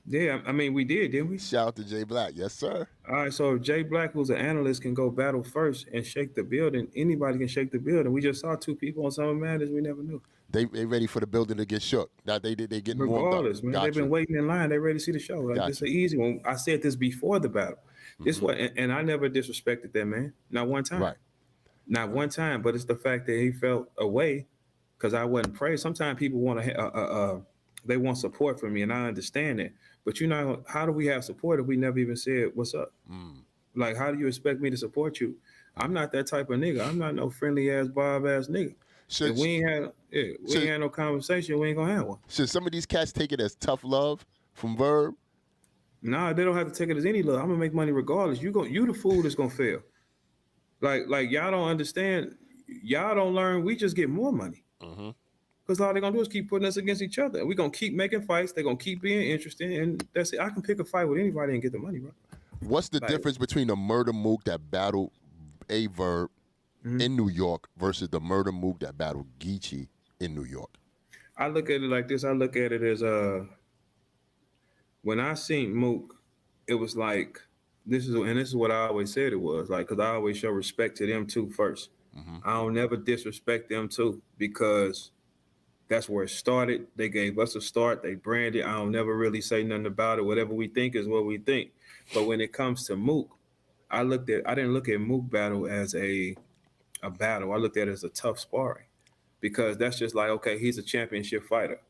Yeah, I mean, we did, didn't we? Shout out to Jay Black. Yes, sir. All right, so if Jay Black, who's an analyst, can go battle first and shake the building, anybody can shake the building. We just saw 2 people on Summer Madness we never knew. They ready for the building to get shook. Now they getting regardless, warmed up. Man. They've been waiting in line. They ready to see the show. Like, it's an easy one. I said this before the battle. This what, and I never disrespected that man, not one time. Right. Not one time, but it's the fact that he felt away because I wasn't praised. Sometimes people want to, they want support from me, and I understand that. But you know, how do we have support if we never even said what's up? Like, how do you expect me to support you? I'm not that type of nigga. I'm not no friendly ass Bob ass nigga. If Should we ain't had, we ain't had no conversation, we ain't gonna have one. should some of these cats take it as tough love from Verb? Nah, they don't have to take it as any love. I'm gonna make money regardless. You the fool that's gonna fail. Like y'all don't understand. Y'all don't learn. We just get more money. Because all they're gonna do is keep putting us against each other. We're gonna keep making fights. They're gonna keep being interested, and that's it. I can pick a fight with anybody and get the money, bro. What's the difference between the murder mook that battled a Verb in New York versus the murder mook that battled Geechee in New York? I look at it like this. I look at it as when I seen Mook, it was like this is what I always said it was like, because I always show respect to them too first. I don't never disrespect them too, because that's where it started. They gave us a start. They branded. I don't never really say nothing about it. Whatever we think is what we think. But when it comes to Mook, I didn't look at Mook battle as a battle. I looked at it as a tough sparring, because that's just like, okay, he's a championship fighter.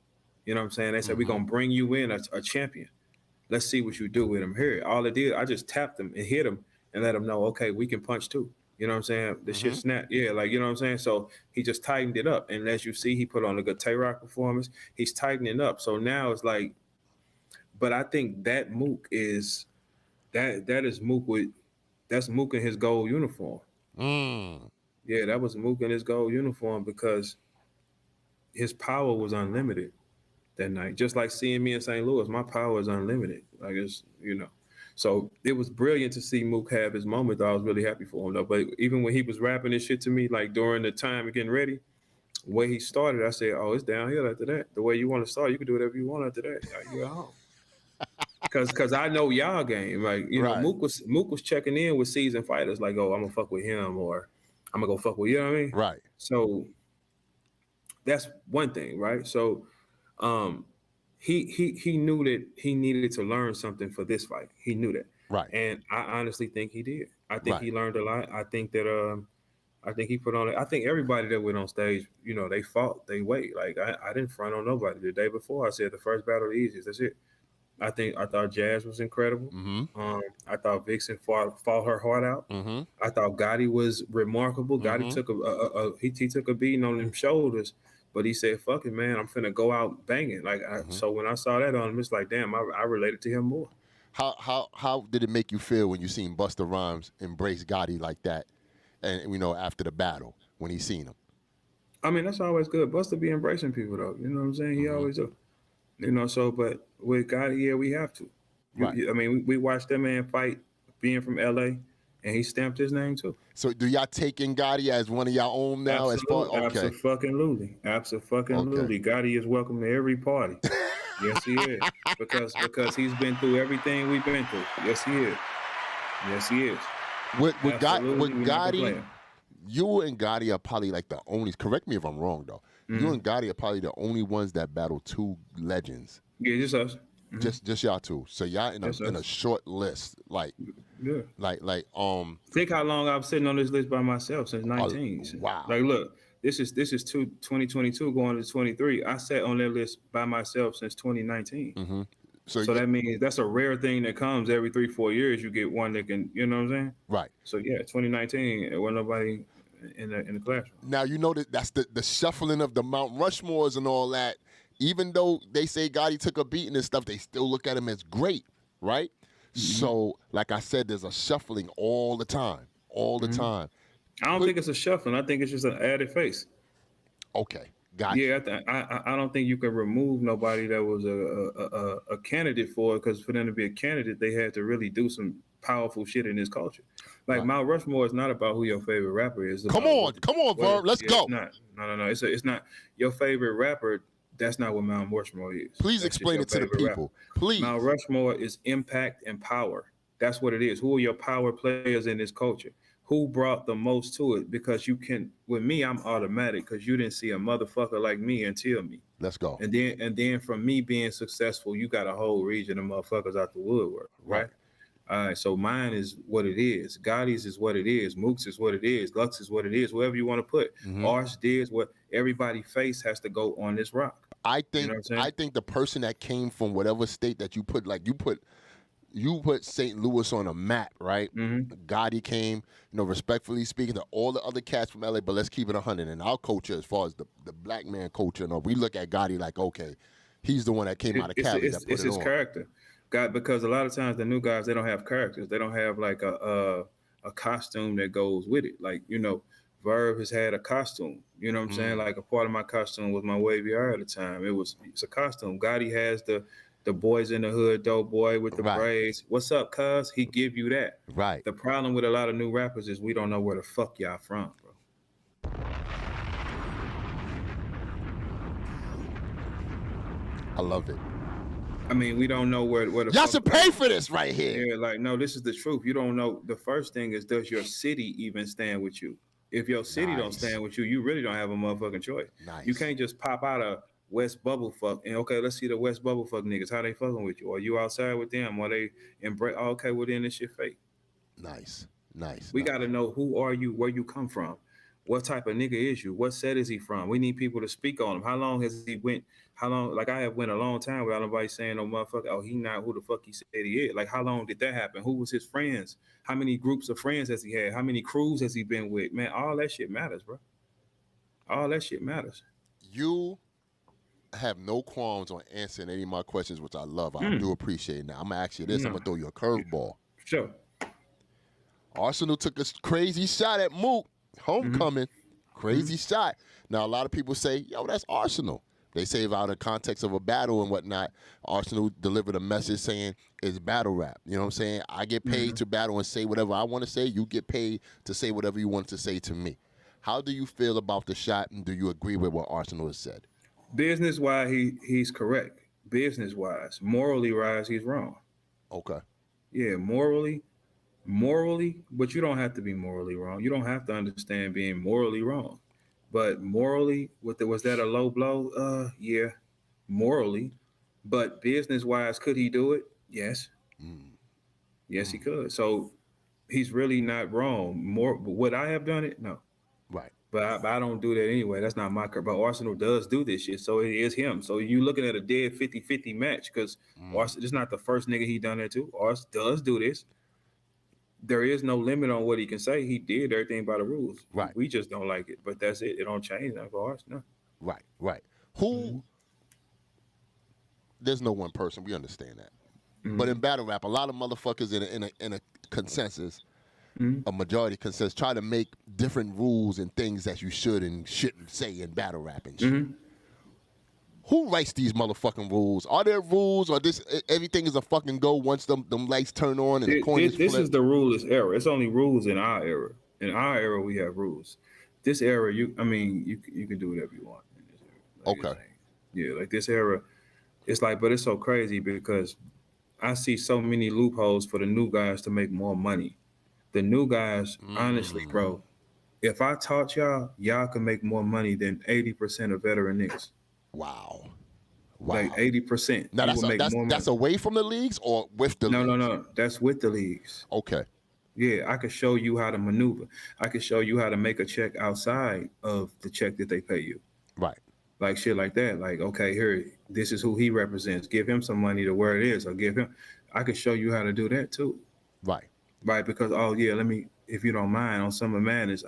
You know what I'm saying? They said, we're going to bring you in a champion. Let's see what you do with him here. All it did, I just tapped him and hit him and let him know, okay, we can punch too. You know what I'm saying? The shit snapped. Yeah, like, you know what I'm saying? So he just tightened it up. And as you see, he put on a good Tay-Rock performance. He's tightening up. So now it's like, but I think that Mook is, that is Mook that's Mook in his gold uniform. Yeah, that was Mook in his gold uniform, because his power was unlimited that night. Just like seeing me in St. Louis, my power is unlimited. Like, it's, you know. So it was brilliant to see Mook have his moment, though. I was really happy for him, though. But even when he was rapping this shit to me, like during the time of getting ready, the way he started, I said, oh, it's downhill after that. The way you want to start, you can do whatever you want after that. Like, you're at home. Cause I know y'all game. Like, you know, Mook was checking in with seasoned fighters, like, oh, I'm gonna fuck with him, or I'm gonna go fuck with, you know what I mean? Right. So that's one thing, right? So he knew that he needed to learn something for this fight. He knew that. Right. And I honestly think he did. I think he learned a lot. I think that I think he put on it. I think everybody that went on stage, you know, they fought, they wait. Like, I didn't front on nobody. The day before, I said the first battle the easiest. That's it. I thought Jazz was incredible. I thought Vixen fought her heart out. I thought Gotti was remarkable. Gotti took he took a beating on them shoulders, but he said, "Fuck it, man, I'm finna go out banging." Like, so when I saw that on him, it's like, damn, I related to him more. How did it make you feel when you seen Busta Rhymes embrace Gotti like that, and you know, after the battle when he seen him? I mean, that's always good. Busta be embracing people, though. You know what I'm saying? He always do. You know, so, but with Gotti, yeah, we have to. I mean, we watched that man fight, being from LA, and he stamped his name too. So do y'all take in Gotti as one of y'all own now? Absolutely. Okay. Gotti is welcome to every party. Yes, he is. Because he's been through everything we've been through. Yes, he is. With Gotti, you and Gotti are probably like the only, correct me if I'm wrong though, you and Gotti are probably the only ones that battle two legends. Yeah, just us. Just y'all two. So y'all in a short list. Like, think how long I've sitting on this list by myself since 19. Wow. Like, look, this is 2022 going to 23. I sat on that list by myself since 2019. So that means that's a rare thing that comes every 3-4 years. You get one that can, you know what I'm saying? Right. So yeah, 2019, there wasn't nobody in the classroom. Now you know that's the shuffling of the Mount Rushmores and all that. Even though they say Gotti took a beating and stuff, they still look at him as great, right? So, like I said, there's a shuffling all the time. I don't think it's a shuffling. I think it's just an added face. Okay, got you. Yeah, I don't think you can remove nobody that was a candidate for it, because for them to be a candidate, they had to really do some powerful shit in this culture. Like, Mount Rushmore is not about who your favorite rapper is. Come on, Verb, let's go. No. It's not your favorite rapper. That's not what Mount Rushmore is. Please explain it to the people. Please. Mount Rushmore is impact and power. That's what it is. Who are your power players in this culture? Who brought the most to it? Because you can, with me, I'm automatic, because you didn't see a motherfucker like me until me. Let's go. And then from me being successful, you got a whole region of motherfuckers out the woodwork, right? All right, so mine is what it is. Gotti's is what it is. Mook's is what it is. Lux is what it is. Whatever you want to put. Ours is what everybody face has to go on this rock. I You think know what I'm saying? I think the person that came from whatever state that you put, like you put St. Louis on a map, right? Gotti came, respectfully speaking to all the other cats from LA, but let's keep it 100. And our culture, as far as the black man culture, we look at Gotti like, okay, he's the one that came out of Cali that put It's it his on. character. God, because a lot of times the new guys, they don't have characters. They don't have like a costume that goes with it. Like, Verb has had a costume. You know what I'm saying? Like a part of my costume was my wavy hair at the time. It's a costume. Gotti has the boys in the hood, dope boy with the braids. What's up, cuz? He give you that. Right. The problem with a lot of new rappers is we don't know where the fuck y'all from, bro. I love it. I mean, we don't know where the y'all should pay for this right here. Yeah, like, no, this is the truth. You don't know. The first thing is, does your city even stand with you? If your city don't stand with you, you really don't have a motherfucking choice. Nice. You can't just pop out of West Bubblefuck and, okay, let's see the West Bubblefuck niggas, how they fucking with you. Are you outside with them? Are they embrace? Oh, okay, well then this shit fake. Nice. We got to know who are you, where you come from. What type of nigga is you? What set is he from? We need people to speak on him. How long has he went? How long? Like I have went a long time without nobody saying no motherfucker. Oh, he not who the fuck he said he is. Like how long did that happen? Who was his friends? How many groups of friends has he had? How many crews has he been with? Man, all that shit matters, bro. All that shit matters. You have no qualms on answering any of my questions, which I love. I do appreciate it. Now I'm gonna ask you this. I'm gonna throw you a curveball. Sure. Arsenal took a crazy shot at Mook. Homecoming. Crazy shot. Now, a lot of people say, yo, that's Arsenal. They say out of context of a battle and whatnot, Arsenal delivered a message saying it's battle rap. You know what I'm saying? I get paid to battle and say whatever I want to say. You get paid to say whatever you want to say to me. How do you feel about the shot, and do you agree with what Arsenal has said? Business-wise, he's correct. Business-wise. Morally-wise, he's wrong. Okay. Yeah, morally, but you don't have to be morally wrong. You don't have to understand being morally wrong. But morally, was that a low blow? Yeah, morally. But business-wise, could he do it? Yes. Yes, he could. So he's really not wrong. Would I have done it? No. Right. But I don't do that anyway. That's not my career. But Arsenal does do this shit, so it is him. So you looking at a dead 50-50 match because Arsenal, it's not the first nigga he done that to. Arsenal does do this. There is no limit on what he can say. He did everything by the rules. Right. We just don't like it, but that's it. It don't change that for us. No. Right. Who? There's no one person. We understand that. But in battle rap, a lot of motherfuckers in a consensus, a majority consensus, try to make different rules and things that you should and shouldn't say in battle rap and shit. Who writes these motherfucking rules? Are there rules, or this everything is a fucking go once them lights turn on and the coin is This flipped? is the ruleless era. It's only rules in our era. In our era, we have rules. This era, you can do whatever you want in this era. Like Okay. Yeah, like this era, it's like, but it's so crazy because I see so many loopholes for the new guys to make more money. The new guys, honestly, bro, if I taught y'all can make more money than 80% of veteran niggas. Wow. Like 80%. Now that's away from the leagues or with the leagues? No. That's with the leagues. Okay. Yeah, I could show you how to maneuver. I could show you how to make a check outside of the check that they pay you. Right. Like shit like that. Like, okay, here, this is who he represents. Give him some money to where it is, or give him. I could show you how to do that too. Right. Right, because let me, if you don't mind, on Summer Madness,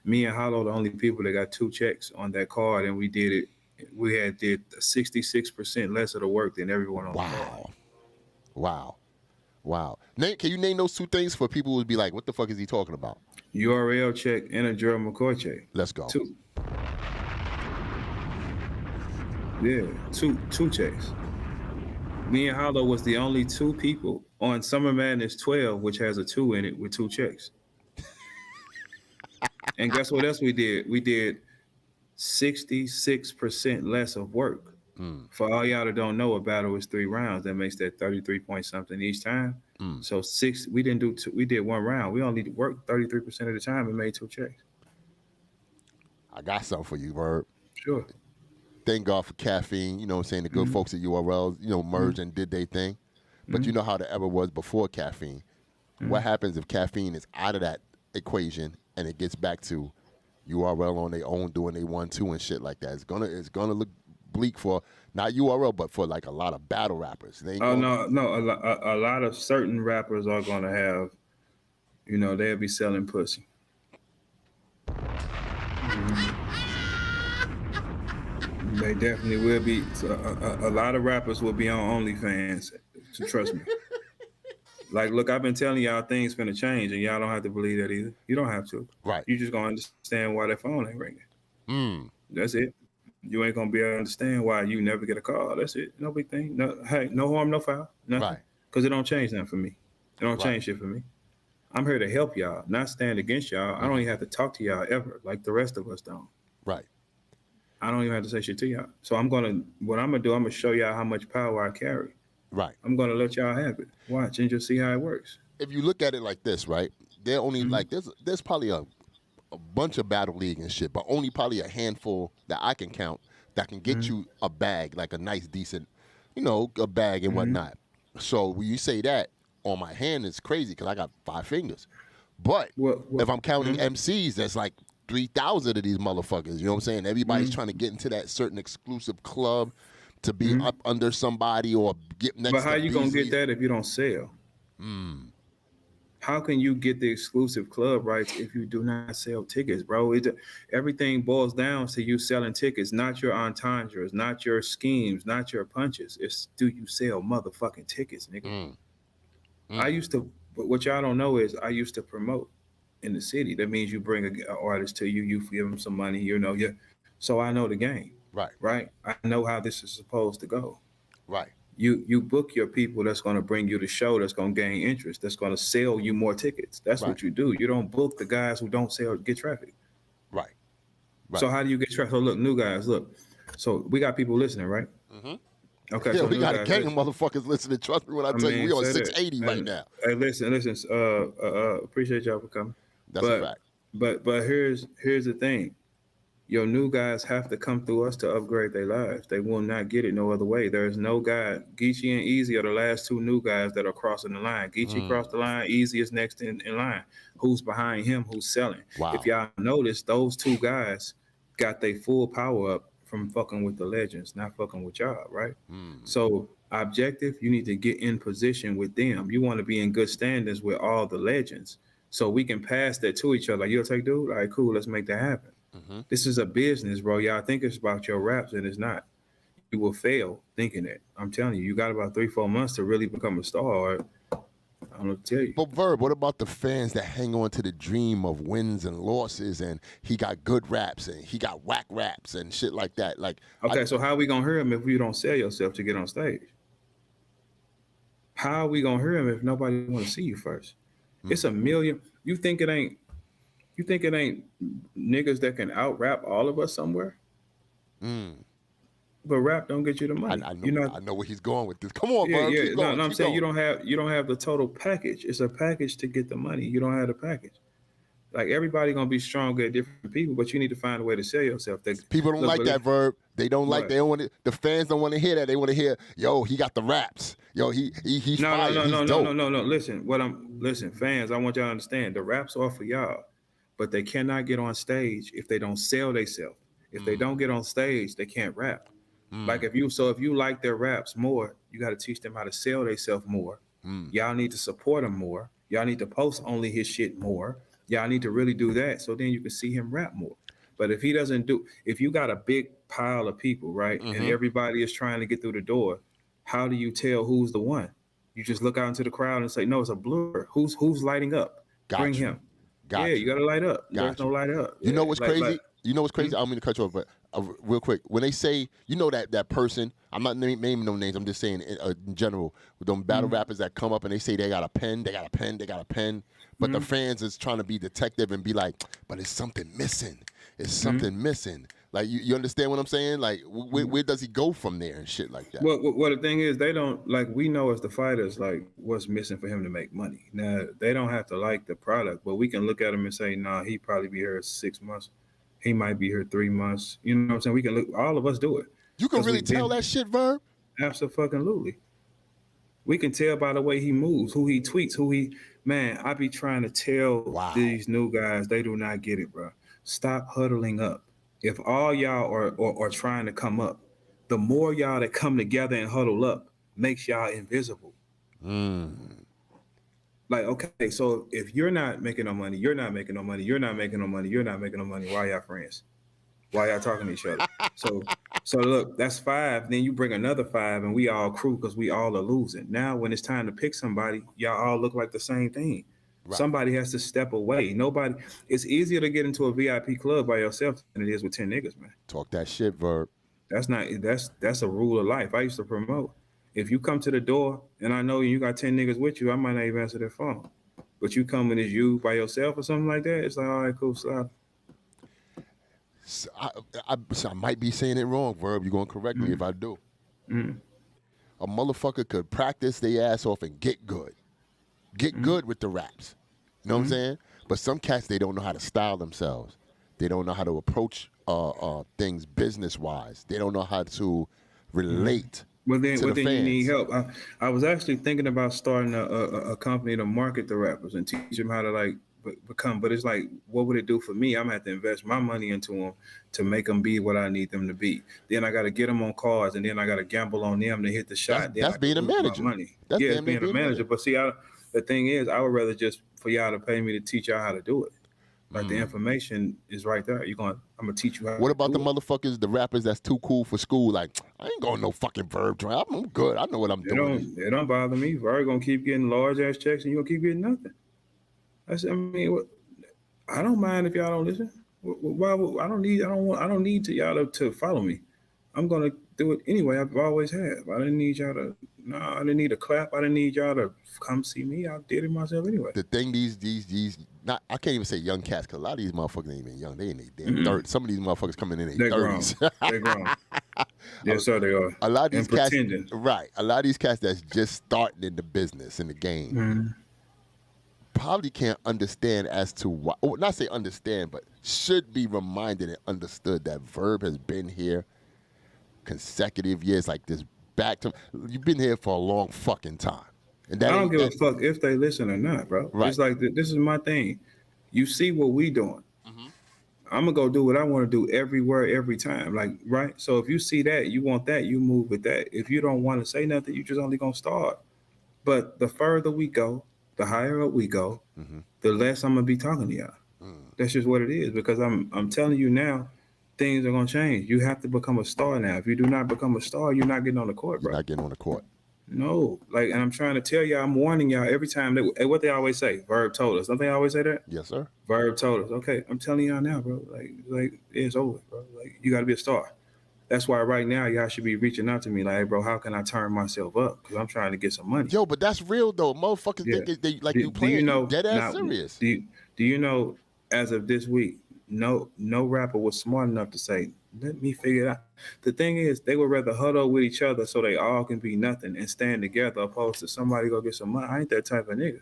me and Hollow the only people that got 2 checks on that card, and we did 66% less of the work than everyone on the card. Wow. Can you name those 2 things for people who would be like, what the fuck is he talking about? URL check and a Gerald McCoy check. Let's go. 2. Yeah, two checks. Me and Hollow was the only 2 people on Summer Madness 12, which has a 2 in it with 2 checks. And guess what else we did? We did 66% less of work. For all y'all that don't know, a battle is 3 rounds. That makes that 33 point something each time. So we didn't do 2. We did 1 round. We only worked 33% of the time and made 2 checks. I got something for you, Verb. Sure. Thank God for caffeine. You know what I'm saying? The good folks at URL, merged and did their thing. But you know how the era was before caffeine. What happens if caffeine is out of that equation and it gets back to URL on their own doing they 1-2 and shit like that? It's gonna look bleak for not URL but for like a lot of battle rappers. They ain't A lot of certain rappers are gonna have, they'll be selling pussy. They definitely will be. A lot of rappers will be on OnlyFans. So trust me. Like, look, I've been telling y'all things finna change, and y'all don't have to believe that either. You don't have to. Right. You just gonna understand why that phone ain't ringing. That's it. You ain't gonna be able to understand why you never get a call. That's it. No big thing. No, hey, no harm, no foul. Nothing. Right. Because it don't change nothing for me. It don't change shit for me. I'm here to help y'all, not stand against y'all. I don't even have to talk to y'all ever, like the rest of us don't. Right. I don't even have to say shit to y'all. So what I'm gonna do, I'm gonna show y'all how much power I carry. Right. I'm gonna let y'all have it. Watch and just see how it works. If you look at it like this, right? They're only like there's probably a bunch of battle league and shit, but only probably a handful that I can count that can get you a bag, like a nice, decent, a bag and whatnot. So when you say that, on my hand is crazy because I got 5 fingers. But if I'm counting MCs, that's like 3,000 of these motherfuckers. You know what I'm saying? Everybody's trying to get into that certain exclusive club to be up under somebody or get next to But how you going to Beasley. get that if you don't sell? How can you get the exclusive club rights if you do not sell tickets, bro? Everything boils down to you selling tickets, not your entendres, not your schemes, not your punches. It's do you sell motherfucking tickets, nigga? I used to, but what y'all don't know is I used to promote in the city. That means you bring an artist to you, you give them some money, So I know the game. Right. I know how this is supposed to go. Right. You book your people that's going to bring you the show, that's going to gain interest, that's going to sell you more tickets. That's what you do. You don't book the guys who don't sell, get traffic. Right. So how do you get traffic? So look, new guys, look. So we got people listening, right? Okay. Yeah, so we got a gang of motherfuckers listening. Trust me when I tell you, we on 680 right now. Hey, listen. Appreciate y'all for coming. That's a fact. But here's the thing. Your new guys have to come through us to upgrade their lives. They will not get it no other way. There's no guy. Geechee and Easy are the last 2 new guys that are crossing the line. Geechee crossed the line. Easy is next in line. Who's behind him? Who's selling? Wow. If y'all notice, those 2 guys got their full power up from fucking with the legends, not fucking with y'all, right? So objective, you need to get in position with them. You want to be in good standings with all the legends so we can pass that to each other. Like, you'll take dude? All right, cool, let's make that happen. This is a business, bro. Y'all think it's about your raps, and it's not. You will fail thinking it. I'm telling you, you got about 3-4 months to really become a star. I don't know what to tell you. But Verb, what about the fans that hang on to the dream of wins and losses, and he got good raps and he got whack raps and shit like that? Like, okay, so how are we gonna hear him if you don't sell yourself to get on stage? How are we gonna hear him if nobody want to see you first? It's a million. You think it ain't niggas that can out rap all of us somewhere? But rap don't get you the money. I know where he's going with this. Come on, bro. Yeah. Keep going, No, I'm keep saying going. you don't have the total package. It's a package to get the money. You don't have the package. Like, everybody gonna be stronger at different people, but you need to find a way to sell yourself. People don't like that, Verb. They don't like. They don't want it. The fans don't want to hear that. They want to hear, yo, he got the raps. Yo, he's fire. No. Listen, fans. I want y'all to understand. The raps are for y'all, but they cannot get on stage if they don't sell themselves. If they don't get on stage, they can't rap. Like, if you like their raps more, you got to teach them how to sell themselves more. Y'all need to support him more. Y'all need to post only his shit more. Y'all need to really do that so then you can see him rap more. But if you got a big pile of people, right, and everybody is trying to get through the door, how do you tell who's the one? You just look out into the crowd and say, no, it's a blur. Who's lighting up? Bring him. You got to light up. There's no light up. You know what's crazy? You know what's crazy? I don't mean to cut you off, but real quick. When they say, that person, I'm not naming no names, I'm just saying in general, with them battle rappers that come up and they say they got a pen, but the fans is trying to be detective and be like, but it's something missing. It's something missing. Like, you understand what I'm saying? Like, where does he go from there and shit like that? Well, the thing is, they don't, like, we know as the fighters, like, what's missing for him to make money. Now, they don't have to like the product, but we can look at him and say, nah, he probably be here 6 months. He might be here 3 months. You know what I'm saying? We can look, all of us do it. You can really tell that shit, Verb? Absolutely. We can tell by the way he moves, who he tweets, man, I be trying to tell Wow. these new guys, they do not get it, bro. Stop huddling up. If all y'all are trying to come up, the more y'all that come together and huddle up makes y'all invisible. Like, okay, so if you're not making no money, you're not making no money, you're not making no money, you're not making no money, why y'all friends? Why y'all talking to each other? So look, that's 5. Then you bring another 5 and we all crew because we all are losing. Now when it's time to pick somebody, y'all all look like the same thing. Right. Somebody has to step away. It's easier to get into a VIP club by yourself than it is with 10 niggas, man. Talk that shit, Verb. That's a rule of life. I used to promote. If you come to the door and I know you got 10 niggas with you, I might not even answer their phone. But you coming as you by yourself or something like that, it's like, all right, cool, stop. I might be saying it wrong, Verb. You're going to correct me if I do. A motherfucker could practice their ass off and get good. Get good with the raps. You know what I'm saying? But some cats, they don't know how to style themselves. They don't know how to approach things business-wise. They don't know how to relate to the fans. You need help. I was actually thinking about starting a company to market the rappers and teach them how to, like, become, but it's like, what would it do for me? I'm gonna have to invest my money into them to make them be what I need them to be. Then I got to get them on cards, and then I got to gamble on them to hit the shot. That's being a manager. Money. It's being a manager. But see, the thing is, I would rather just for y'all to pay me to teach y'all how to do it. Like the information is right there. I'm gonna teach you how. What about the motherfuckers, the rappers that's too cool for school? Like, I ain't going no fucking Verb drive. I'm good. I know what I'm doing. It don't bother me. Verb gonna keep getting large ass checks, and you gonna keep getting nothing. I don't mind if y'all don't listen. I don't need y'all to follow me. I'm gonna do it anyway. I've always have. I didn't need y'all to. No, I didn't need a clap. I didn't need y'all to come see me. I did it myself anyway. The thing, I can't even say young cats because a lot of these motherfuckers ain't even young. They in their damn 30s. Some of these motherfuckers coming in their 30s. They're grown. Yes, sir, they are. A lot of these cats, pretending. Right? A lot of these cats that's just starting in the business, in the game. Probably can't understand as to why, or not say understand, but should be reminded and understood that Verb has been here consecutive years, like this back to, you've been here for a long fucking time. And I don't give a fuck if they listen or not, bro. Right. It's like, this is my thing. You see what we doing. I'm gonna go do what I want to do everywhere, every time. Like, right? So if you see that, you want that, you move with that. If you don't want to say nothing, you just only gonna start. But the further we go, the higher up we go, the less I'm gonna be talking to y'all. That's just what it is. Because I'm telling you now, things are gonna change. You have to become a star now. If you do not become a star, you're not getting on the court, bro. You're not getting on the court. No, like, and I'm trying to tell y'all, I'm warning y'all every time. What they always say, Verb told us. Don't they always say that? Yes, sir. Verb told us. Okay, I'm telling y'all now, bro. Like it's over, bro. Like, you got to be a star. That's why right now y'all should be reaching out to me like, hey, bro, how can I turn myself up? Because I'm trying to get some money. Yo, but that's real though. Motherfuckers think they like you playing dead ass serious. Do you know, as of this week, no rapper was smart enough to say, let me figure it out. The thing is, they would rather huddle with each other so they all can be nothing and stand together, opposed to somebody go get some money. I ain't that type of nigga.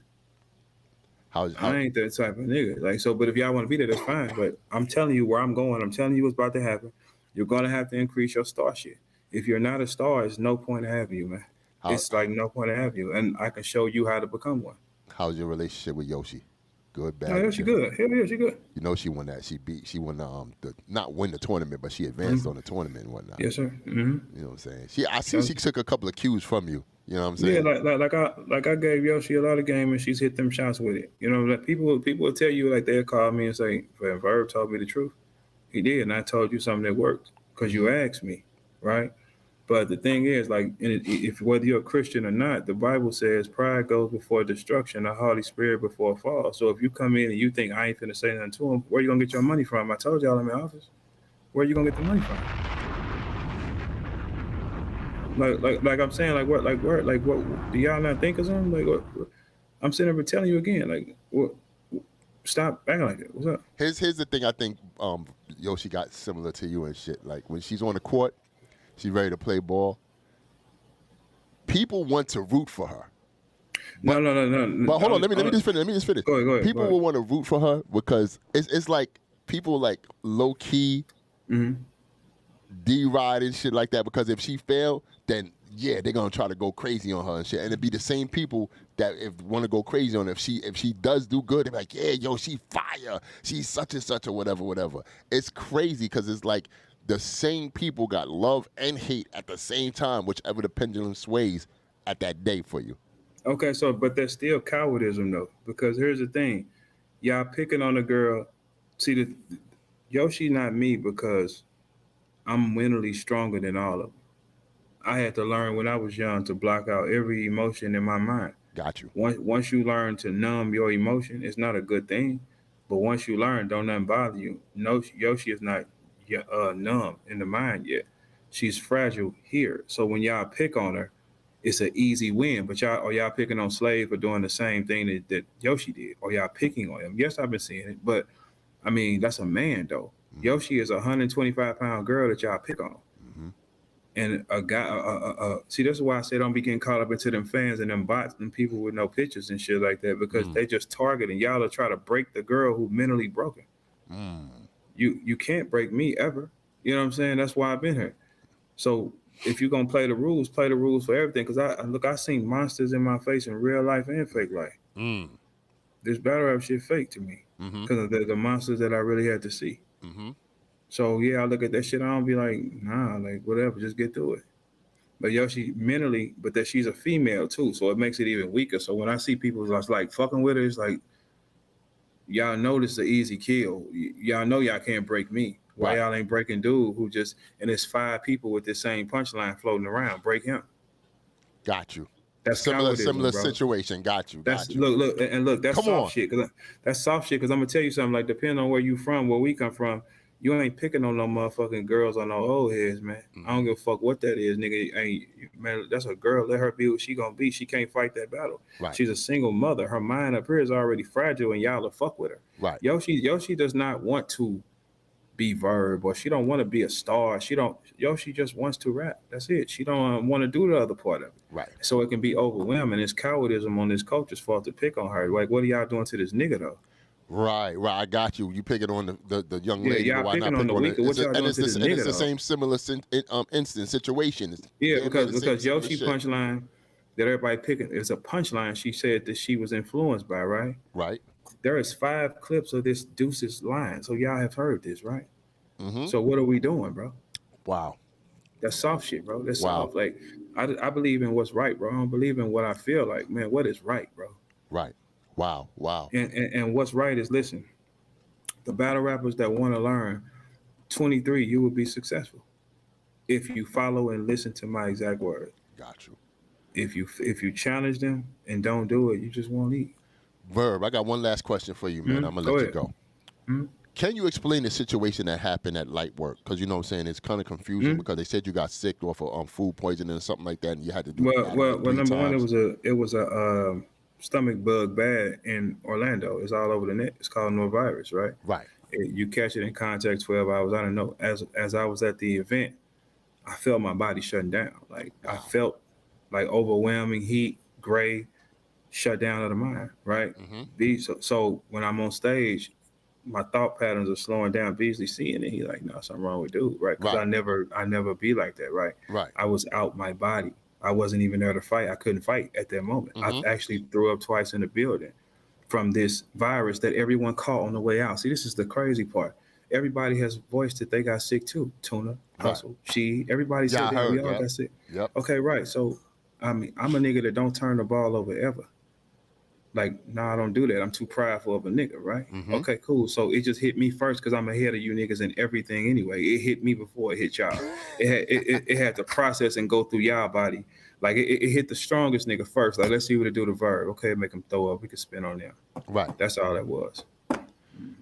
I ain't that type of nigga. Like, so, but if y'all want to be there, that's fine. But I'm telling you where I'm going. I'm telling you what's about to happen. You're gonna have to increase your star shit. If you're not a star, it's no point in having you, man. It's like no point in having you, and I can show you how to become one. How's your relationship with Yoshi? Good, bad? Oh, yeah, she good. Hell yeah, she good. You know she won that. She won not win the tournament, but she advanced on the tournament and whatnot. Yes, sir. You know what I'm saying? I see she took a couple of cues from you. You know what I'm saying? Yeah, like I gave Yoshi a lot of game and she's hit them shots with it. You know, like people will tell you, like, they'll call me and say, Verb told me the truth. He did, and I told you something that worked because you asked me, right? But the thing is, like, if whether you're a Christian or not, the Bible says pride goes before destruction, the Holy Spirit before a fall. So if you come in and you think I ain't finna say nothing to him, where you gonna get your money from? I told y'all in my office. Where you gonna get the money from? Like I'm saying, like what do y'all not think of something? Like what? I'm sitting there telling you again, like what? Stop acting like that. What's up? Here's the thing. I think Yoshi got similar to you and shit. Like when she's on the court, she's ready to play ball. People want to root for her. But, no. But hold on, let me just finish. Go ahead. People will want to root for her because it's like people like low key D-ride and shit like that. Because if she failed, then yeah, they're gonna try to go crazy on her and shit. And it'd be the same people that if want to go crazy on her. If she does do good, they're like, yeah, yo, she fire. She's such and such or whatever. It's crazy because it's like the same people got love and hate at the same time, whichever the pendulum sways at that day for you. Okay, so but that's still cowardism though, because here's the thing, y'all picking on a girl. See, Yoshi not me because I'm mentally stronger than all of them. I had to learn when I was young to block out every emotion in my mind. Got you. Once you learn to numb your emotion, it's not a good thing. But once you learn, don't nothing bother you. No, Yoshi is not numb in the mind yet. She's fragile here. So when y'all pick on her, it's an easy win. But y'all picking on Slave for doing the same thing that Yoshi did, or y'all picking on him. Yes, I've been seeing it, but I mean that's a man though. Mm-hmm. Yoshi is a 125-pound girl that y'all pick on. And a guy, see, that's why I say don't be getting caught up into them fans and them bots and people with no pictures and shit like that, because they just targeting y'all to try to break the girl who mentally broken. You can't break me ever. You know what I'm saying? That's why I've been here. So if you're gonna play the rules for everything. Because I seen monsters in my face in real life and fake life. This battle rap shit fake to me because of the monsters that I really had to see. So yeah, I look at that shit. I don't be like, nah, like whatever, just get through it. But Yoshi mentally, but that she's a female too, so it makes it even weaker. So when I see people that's like fucking with her, it's like, y'all know this is an easy kill. Y'all know y'all can't break me. Why y'all ain't breaking dude who just, and it's 5 people with the same punchline floating around? Break him. Got you. That's similar bro. situation. Got you. That's look, that's Come soft on. shit. That's soft shit. Because I'm gonna tell you something. Like depending on where you from, where we come from, you ain't picking on no motherfucking girls on no old heads, man. I don't give a fuck what that is, nigga. Ain't man, that's a girl. Let her be what she gonna be. She can't fight that battle. Right. She's a single mother. Her mind up here is already fragile, and y'all will fuck with her. Right. Yoshi does not want to be Verb, or she don't want to be a star. Yoshi just wants to rap. That's it. She don't want to do the other part of it. Right. So it can be overwhelming. It's cowardism on this culture's fault to pick on her. Like, what are y'all doing to this nigga though? Right. I got you. You picking on the young lady. Yeah, y'all picking on the weaker. What y'all doing to this nigga? It's the same similar instance situation. Yeah, because Yoshi punchline that everybody picking is a punchline. She said that she was influenced by, right? Right. There is 5 clips of this Deuce's line, so y'all have heard this, right? So what are we doing, bro? Wow. That's soft shit, bro. That's soft. Like I believe in what's right, bro. I don't believe in what I feel like, man. What is right, bro? Right. Wow. And what's right is, listen, the battle rappers that want to learn, 23, you will be successful if you follow and listen to my exact word. Got you. If you challenge them and don't do it, you just won't eat. Verb, I got one last question for you, man. I'm gonna let you go. Can you explain the situation that happened at Light Work? Because you know what I'm saying, it's kind of confusing because they said you got sick off of food poisoning or something like that, and you had to do well, number one, it was a stomach bug bad in Orlando. It's all over the net. It's called norovirus, right? Right. You catch it in contact 12 hours. I don't know. As I was at the event, I felt my body shutting down. Like I felt like overwhelming heat, gray, shut down of the mind, right? So when I'm on stage, my thought patterns are slowing down. Beasley seeing it, he like, no, something wrong with dude, right? Because I never be like that, right? Right. I was out my body. I wasn't even there to fight. I couldn't fight at that moment. I actually threw up twice in the building from this virus that everyone caught on the way out. See, this is the crazy part. Everybody has voiced that they got sick too. Tuna, Hustle, everybody said that we all got sick. Yep. Okay, right. So I mean, I'm a nigga that don't turn the ball over ever. Like, I don't do that. I'm too prideful of a nigga, right? Okay, cool. So it just hit me first because I'm ahead of you niggas in everything anyway. It hit me before it hit y'all. It had to process and go through y'all body. Like, it hit the strongest nigga first. Like, let's see what it do to Verb. Okay, make him throw up. We can spin on them. Right. That's all that was.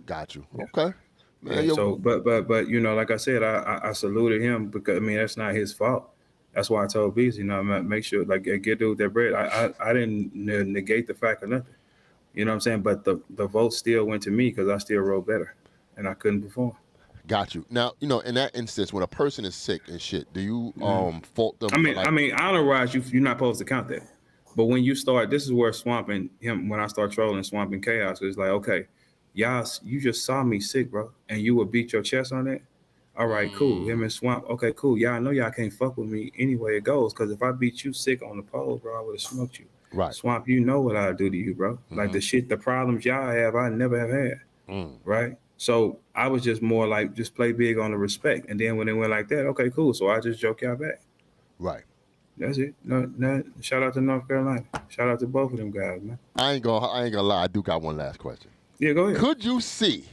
Got you. Okay. Man, so, but you know, like I said, I saluted him because, I mean, that's not his fault. That's why I told Beasley, you know, make sure, like, get dude that bread. I didn't negate the fact of nothing. You know what I'm saying? But the vote still went to me because I still wrote better, and I couldn't perform. Got you. Now, you know, in that instance, when a person is sick and shit, do you fault them? I mean, honor-wise, you're not supposed to count that. But when you start, this is where swamping him. When I start trolling, swamping chaos, it's like, okay, y'all, you just saw me sick, bro, and you would beat your chest on that. All right, cool. Him and Swamp. Okay, cool. Y'all know y'all can't fuck with me anyway it goes. Because if I beat you sick on the pole, bro, I would have smoked you. Right. Swamp, you know what I do to you, bro. Like the problems y'all have, I never have had. Right. So I was just more like, just play big on the respect. And then when it went like that, okay, cool. So I just joke y'all back. Right. That's it. No, shout out to North Carolina. Shout out to both of them guys, man. I ain't gonna lie. I do got one last question. Yeah, go ahead. Could you see,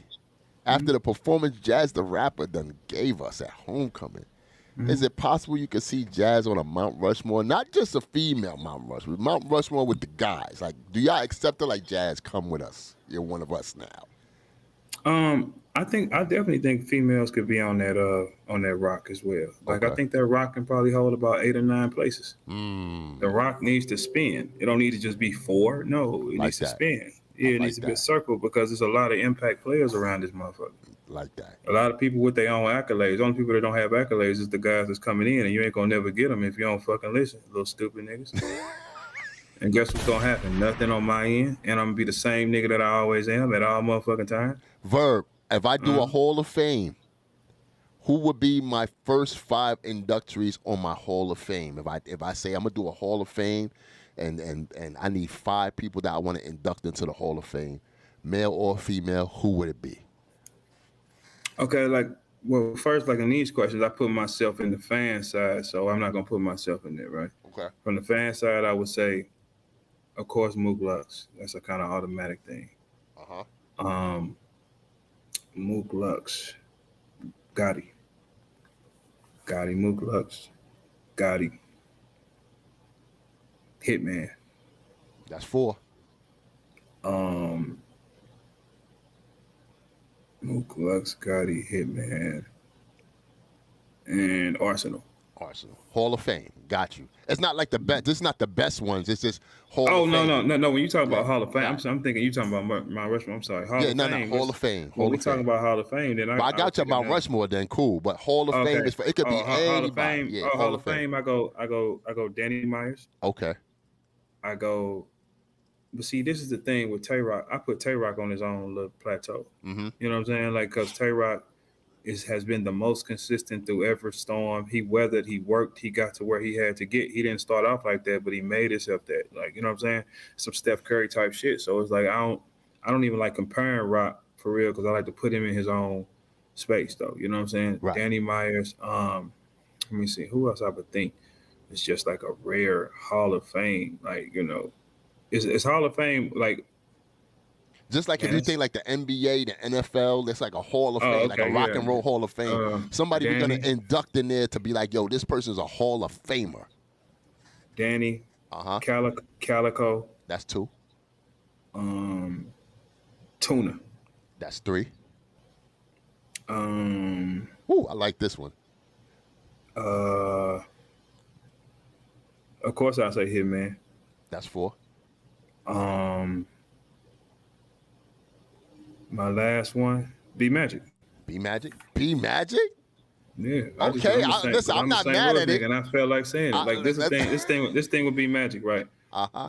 after the performance Jazz the Rapper done gave us at Homecoming, is it possible you could see Jazz on a Mount Rushmore? Not just a female Mount Rushmore with the guys. Like, do y'all accept it like Jazz, come with us? You're one of us now. I definitely think females could be on that rock as well. Like, I think that rock can probably hold about 8 or 9 places. The rock needs to spin. It don't need to just be 4. No, it needs to spin. Yeah, it needs to be a circle because there's a lot of impact players around this motherfucker. Like that. A lot of people with their own accolades. The only people that don't have accolades is the guys that's coming in, and you ain't gonna never get them if you don't fucking listen, little stupid niggas. And guess what's gonna happen? Nothing on my end, and I'm gonna be the same nigga that I always am at all motherfucking time. Verb, if I do a Hall of Fame, who would be my first 5 inductees on my Hall of Fame? If I say I'm gonna do a Hall of Fame, and I need 5 people that I want to induct into the Hall of Fame, male or female, who would it be? Okay, first, in these questions, I put myself in the fan side, so I'm not gonna put myself in there, right? Okay. From the fan side, I would say, of course, Mook Lux. That's a kind of automatic thing. Mook Lux, Gotti, Mook Lux, Gotti, Hitman. That's 4. Mook Lux, Gotti, Hitman, and Arsenal. Hall of Fame. Got you. It's not like the best. This is not the best ones. It's just Hall of Fame. No. When you talk about Hall of Fame, I'm thinking you talking about Mount Rushmore. I'm sorry. Hall of Fame. Hall of Fame. When we talking about Hall of Fame, then I got you about Rushmore. Then cool. But Hall of Fame is for it could be anybody. Hall of Fame. Yeah, Hall of Fame. I go Danny Myers. Okay. I go. But see, this is the thing with Tay Rock. I put Tay Rock on his own little plateau. You know what I'm saying? Like, because Tay Rock has been the most consistent through every storm. He weathered, he worked, he got to where he had to get. He didn't start off like that, but he made himself that. Like, you know what I'm saying? Some Steph Curry type shit. So it's like I don't even like comparing Rock for real because I like to put him in his own space though. You know what I'm saying? Right. Danny Myers. Let me see who else I would think. It's just like a rare Hall of Fame. Like, you know, it's Hall of Fame like. Just like if you think like the NBA, the NFL, it's like a Hall of Fame, like a rock and roll Hall of Fame. Somebody we're gonna induct in there to be like, yo, this person's a Hall of Famer. Danny. Calico. That's 2. Tuna. That's 3. Ooh, I like this one. Of course I'll say Hitman. That's 4. My last one, B Magic. B Magic? B Magic? Yeah. Okay. Listen, I'm not mad at it. And I felt like saying it. Like this thing would be Magic, right?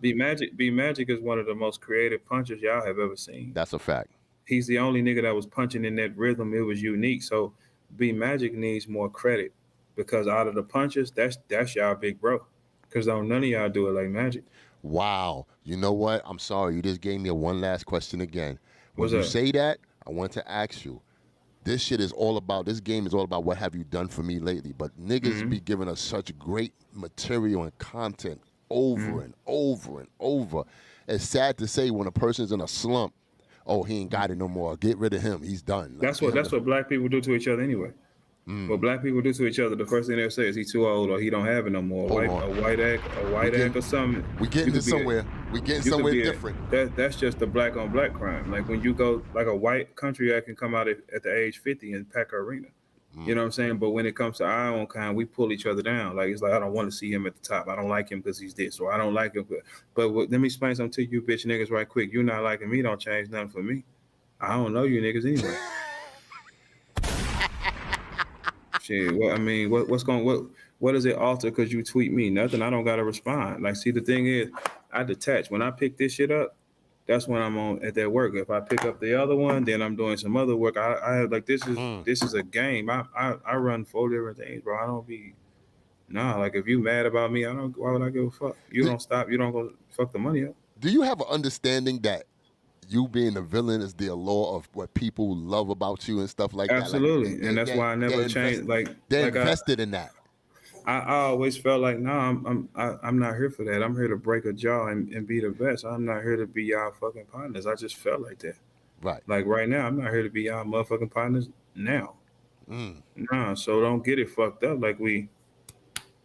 B Magic is one of the most creative punchers y'all have ever seen. That's a fact. He's the only nigga that was punching in that rhythm. It was unique. So B Magic needs more credit because out of the punches, that's y'all big bro. Because none of y'all do it like Magic. Wow. You know what? I'm sorry. You just gave me one last question again. When What's you that? say that, I want to ask you, this game is all about what have you done for me lately. But niggas be giving us such great material and content over and over and over. It's sad to say when a person's in a slump, oh, he ain't got it no more. Get rid of him. He's done. That's what black people do to each other anyway. What black people do to each other, the first thing they'll say is he too old or he don't have it no more. A white act or something. We getting it somewhere. We getting somewhere different. That's just a black on black crime. Like when you go, like a white country act can come out at the age 50 and pack an arena. You know what I'm saying? But when it comes to our own kind, we pull each other down. Like, it's like, I don't want to see him at the top. I don't like him because he's this, or I don't like him. But let me explain something to you bitch niggas right quick. You not liking me don't change nothing for me. I don't know you niggas anyway. Shit, what does it alter because you tweet me? Nothing. I don't gotta respond. Like, see, the thing is, I detach. When I pick this shit up, that's when I'm on at that work. If I pick up the other one, then I'm doing some other work. I have like this is a game. I run 4 different things, bro. I don't be nah. Like if you mad about me, I don't. Why would I give a fuck? You don't stop. You don't go fuck the money up. Do you have an understanding that you being a villain is the allure of what people love about you and stuff like Absolutely, that? Like, and that's why I never changed. They're Like invested in that. I always felt like, no, I'm not here for that. I'm here to break a jaw and be the best. I'm not here to be y'all fucking partners. I just felt like that. Right. Like right now, I'm not here to be y'all motherfucking partners now. Nah, so don't get it fucked up. Like we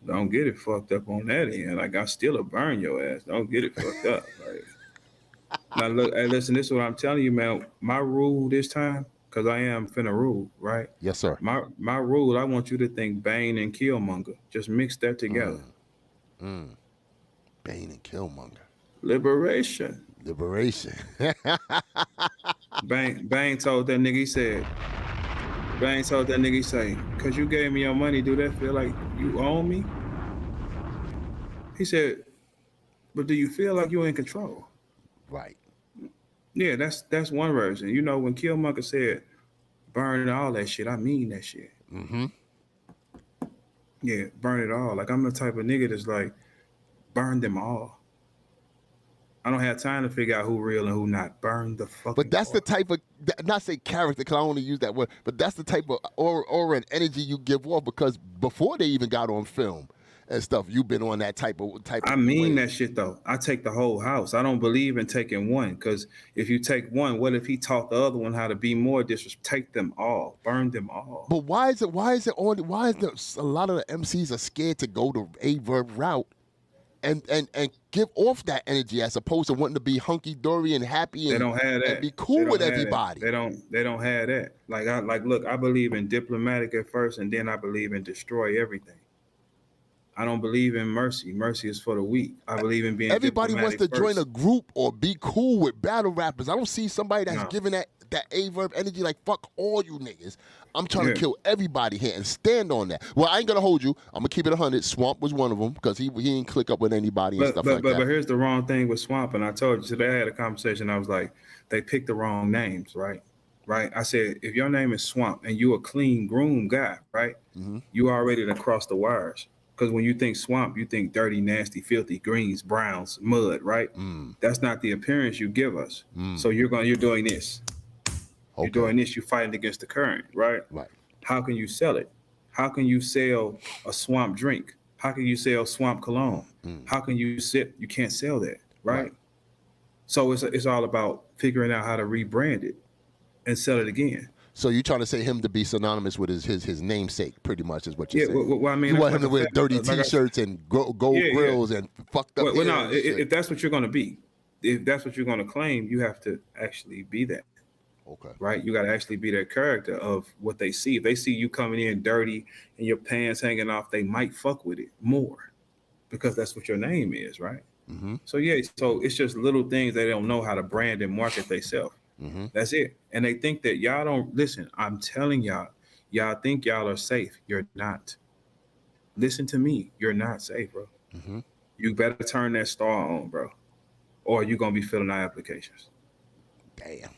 don't get it fucked up on that end. Like I still burn your ass. Don't get it fucked up. Like now look, hey, listen, this is what I'm telling you, man. My rule this time, because I am finna rule, right? Yes, sir. My rule, I want you to think Bane and Killmonger. Just mix that together. Bane and Killmonger. Liberation. Bane told that nigga, he said, cause you gave me your money, do that feel like you own me? He said, but do you feel like you're in control? Right. Yeah, that's one version. You know, when Killmonger said, burn all that shit, I mean that shit. Yeah, burn it all. Like I'm the type of nigga that's like, burn them all. I don't have time to figure out who real and who not. Burn the fucking. But that's the type of, not say character, because I don't want to use that word, but that's the type of aura and energy you give off, because before they even got on film and stuff, you've been on that type of. I mean that shit though. I take the whole house. I don't believe in taking one, because if you take one, what if he taught the other one how to be more disrespectful? Take them all, burn them all. But why is it a lot of the MCs are scared to go the Verb route and give off that energy as opposed to wanting to be hunky dory and happy and, they don't have that. And be cool with everybody? They don't have that. Look, I believe in diplomatic at first, and then I believe in destroy everything. I don't believe in mercy. Mercy is for the weak. I believe in being. Everybody wants to first. join a group or be cool with battle rappers. I don't see somebody that's giving that A-Verb energy like, fuck all you niggas. I'm trying to kill everybody here and stand on that. Well, I ain't gonna hold you. I'm gonna keep it 100. Swamp was one of them because he didn't click up with anybody and stuff like that. But here's the wrong thing with Swamp, and I told you today I had a conversation. I was like, they picked the wrong names, right? Right. I said, if your name is Swamp and you a clean groom guy, right? You already done crossed the wires. Because when you think swamp, you think dirty, nasty, filthy, greens, browns, mud, right? That's not the appearance you give us. So you're doing this. Okay. You're doing this. You're fighting against the current, right? Right. How can you sell it? How can you sell a swamp drink? How can you sell swamp cologne? How can you sip? You can't sell that, right? So it's all about figuring out how to rebrand it and sell it again. So you're trying to say him to be synonymous with his namesake, pretty much, is what you're saying. Well, I mean, you want him to wear dirty T-shirts and gold grills and fucked up hair. Well, no, if that's what you're going to be, if that's what you're going to claim, you have to actually be that. Okay. Right? You got to actually be that character of what they see. If they see you coming in dirty and your pants hanging off, they might fuck with it more because that's what your name is, right? So, so it's just little things they don't know how to brand and market themselves. That's it. And they think that y'all don't listen. I'm telling y'all think y'all are safe. You're not. Listen to me. You're not safe, bro. You better turn that star on, bro, or you're gonna be filling out applications. Damn.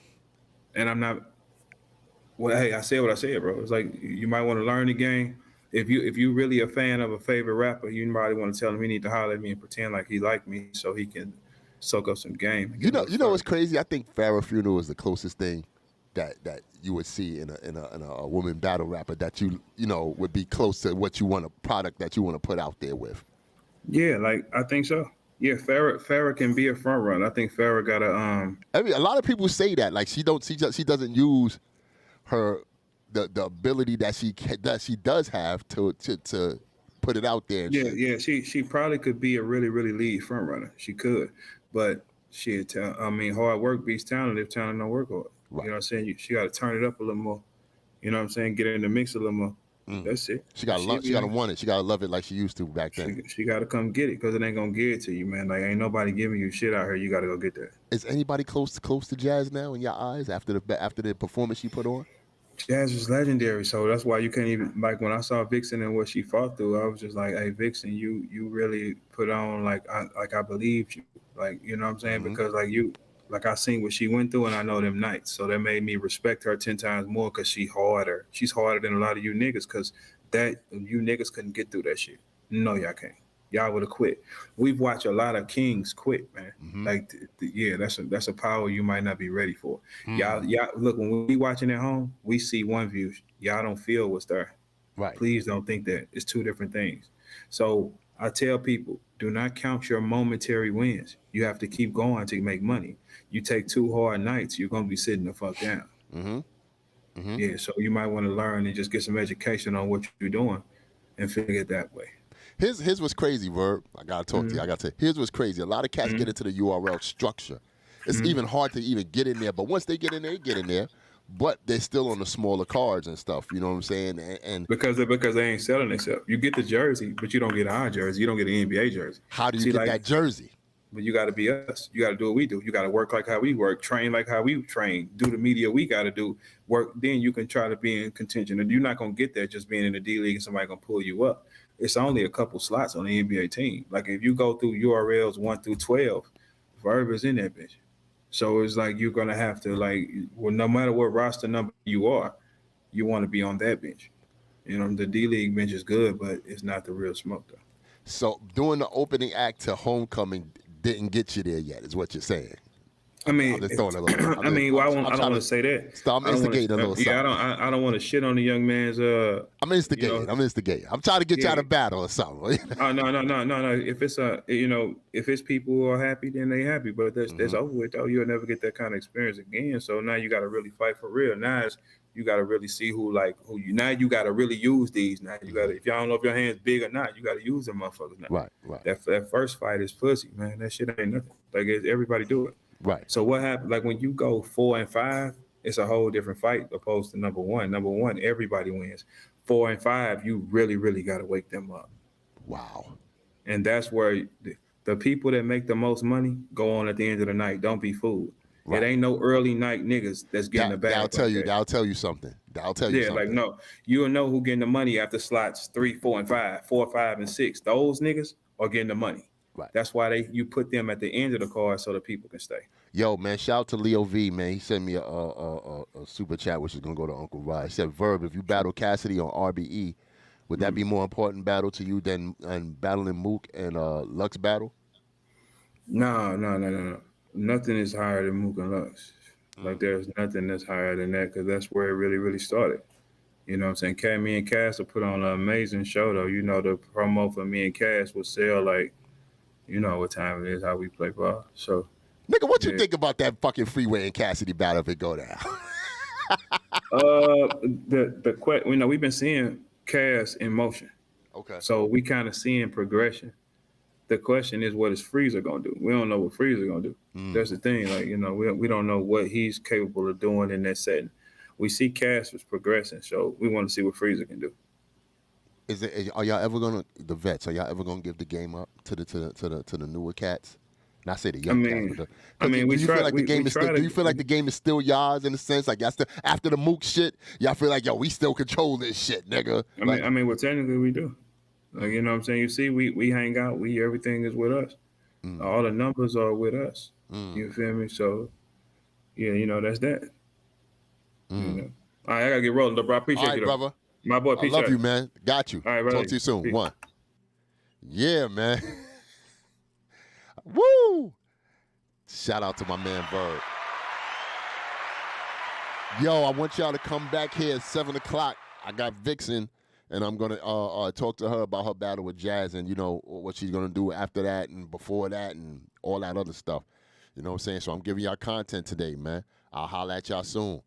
And I'm not. Well, hey, I said what I said, bro. It's like you might want to learn the game. If you really a fan of a favorite rapper, you might want to tell him he need to holler at me and pretend like he like me so he can soak up some game. You know what's crazy? I think Farrah Funeral is the closest thing that you would see in a woman battle rapper that you know would be close to what you want, a product that you want to put out there with. Yeah, like I think so. Yeah, Farrah can be a front runner. I think Farrah got a I mean, a lot of people say that like she doesn't use her the ability that she does have to put it out there. She probably could be a really lead front runner. She could. But hard work beats talent if talent don't work hard. Right. You know what I'm saying? She got to turn it up a little more. You know what I'm saying? Get in the mix a little more. That's it. She got to want it. She got to love it like she used to back then. She got to come get it because it ain't going to give it to you, man. Like, ain't nobody giving you shit out here. You got to go get that. Is anybody close to Jazz now in your eyes after the performance she put on? Jazz is legendary, so that's why you can't even, like, when I saw Vixen and what she fought through, I was just like, hey, Vixen, you really put on, like I believed you. Like, you know what I'm saying? Because, like, Like I seen what she went through, and I know them nights. So that made me respect her 10 times more because she harder. She's harder than a lot of you niggas because that you niggas couldn't get through that shit. No, y'all can't. Y'all would have quit. We've watched a lot of kings quit, man. Mm-hmm. Like, yeah, that's a power you might not be ready for. Mm-hmm. Y'all look, when we watching at home, we see one view. Y'all don't feel what's there. Right. Please don't think that. It's two different things. So I tell people, do not count your momentary wins. You have to keep going to make money. You take 2 hard nights, you're gonna be sitting the fuck down. Mm-hmm. Mm-hmm. Yeah, so you might want to learn and just get some education on what you're doing and figure it that way. Here's what's crazy, Verb. I gotta talk to you. I gotta say, here's what's crazy. A lot of cats get into the URL structure. It's even hard to even get in there. But once they get in there, they get in there. But they're still on the smaller cards and stuff. You know what I'm saying? And because they ain't selling themselves. You get the jersey, but you don't get our jersey. You don't get an NBA jersey. How do you get that jersey? But you got to be us. You got to do what we do. You got to work like how we work, train like how we train, do the media we got to do, work. Then you can try to be in contention. And you're not going to get there just being in the D League and somebody going to pull you up. It's only a couple slots on the NBA team. Like if you go through URLs 1 through 12, Verb is in that bitch. So it's like you're going to have to no matter what roster number you are, you want to be on that bench. You know, the D League bench is good, but it's not the real smoke though. So doing the opening act to Homecoming didn't get you there yet, is what you're saying. I mean, I don't want to say that. Stop instigating a little something. Yeah, I don't want to shit on the young man's. I'm instigating. I'm instigating. I'm trying to get you out of battle or something. Oh no. If it's if it's people who are happy, then they happy. But that's over with though. You'll never get that kind of experience again. So now you got to really fight for real. Now you got to really see who you. Now you got to really use these. Now you got to. If y'all don't know if your hand's big or not, you got to use them motherfuckers now. Right. That first fight is pussy, man. That shit ain't nothing. Like everybody do it. Right. So what happened? Like when you go 4 and 5, it's a whole different fight opposed to number 1. Number 1, everybody wins. 4 and 5, you really, really got to wake them up. Wow. And that's where the people that make the most money go on at the end of the night. Don't be fooled. Right. It ain't no early night niggas that's getting the bag. I'll tell you something. Yeah, like no, you'll know who getting the money after slots 3, 4, and 5, 4, 5, and 6. Those niggas are getting the money. Right. That's why you put them at the end of the card so the people can stay. Yo, man, shout out to Leo V, man. He sent me a super chat, which is gonna go to Uncle Rod. He said, Verb, if you battle Cassidy on RBE, would that be more important battle to you than battling Mook and Lux battle? No. Nothing is higher than Mook and Lux. Like there's nothing that's higher than that because that's where it really, really started. You know what I'm saying? Me and Cass will put on an amazing show though. You know, the promo for me and Cass will sell like, you know what time it is, how we play ball. So, nigga, what you think about that fucking Freeway and Cassidy battle if it go down? We've been seeing Cass in motion. Okay. So we kind of seeing progression. The question is, what is Freezer gonna do? We don't know what Freezer gonna do. That's the thing. Like, you know, we don't know what he's capable of doing in that setting. We see Cass was progressing, so we want to see what Freezer can do. Are y'all ever gonna the vets? Are y'all ever gonna give the game up to the newer cats? Not say the young cats. Do you feel like the game is still y'all's in a sense? Like y'all still after the Mook shit, y'all feel like we still control this shit, nigga. Well, technically we do. Like, you know what I'm saying? You see, we hang out. Everything is with us. All the numbers are with us. You feel me? So, yeah, you know that's that. You know? All right, I gotta get rolling, though, bro. I appreciate you, brother. My boy, I love you, man. Got you. All right, brother. Talk to you soon. Peace. One. Yeah, man. Woo! Shout out to my man Verb. Yo, I want y'all to come back here at 7 o'clock. I got Vixen, and I'm gonna talk to her about her battle with Jazz, and you know what she's gonna do after that and before that and all that other stuff. You know what I'm saying? So I'm giving y'all content today, man. I'll holler at y'all soon.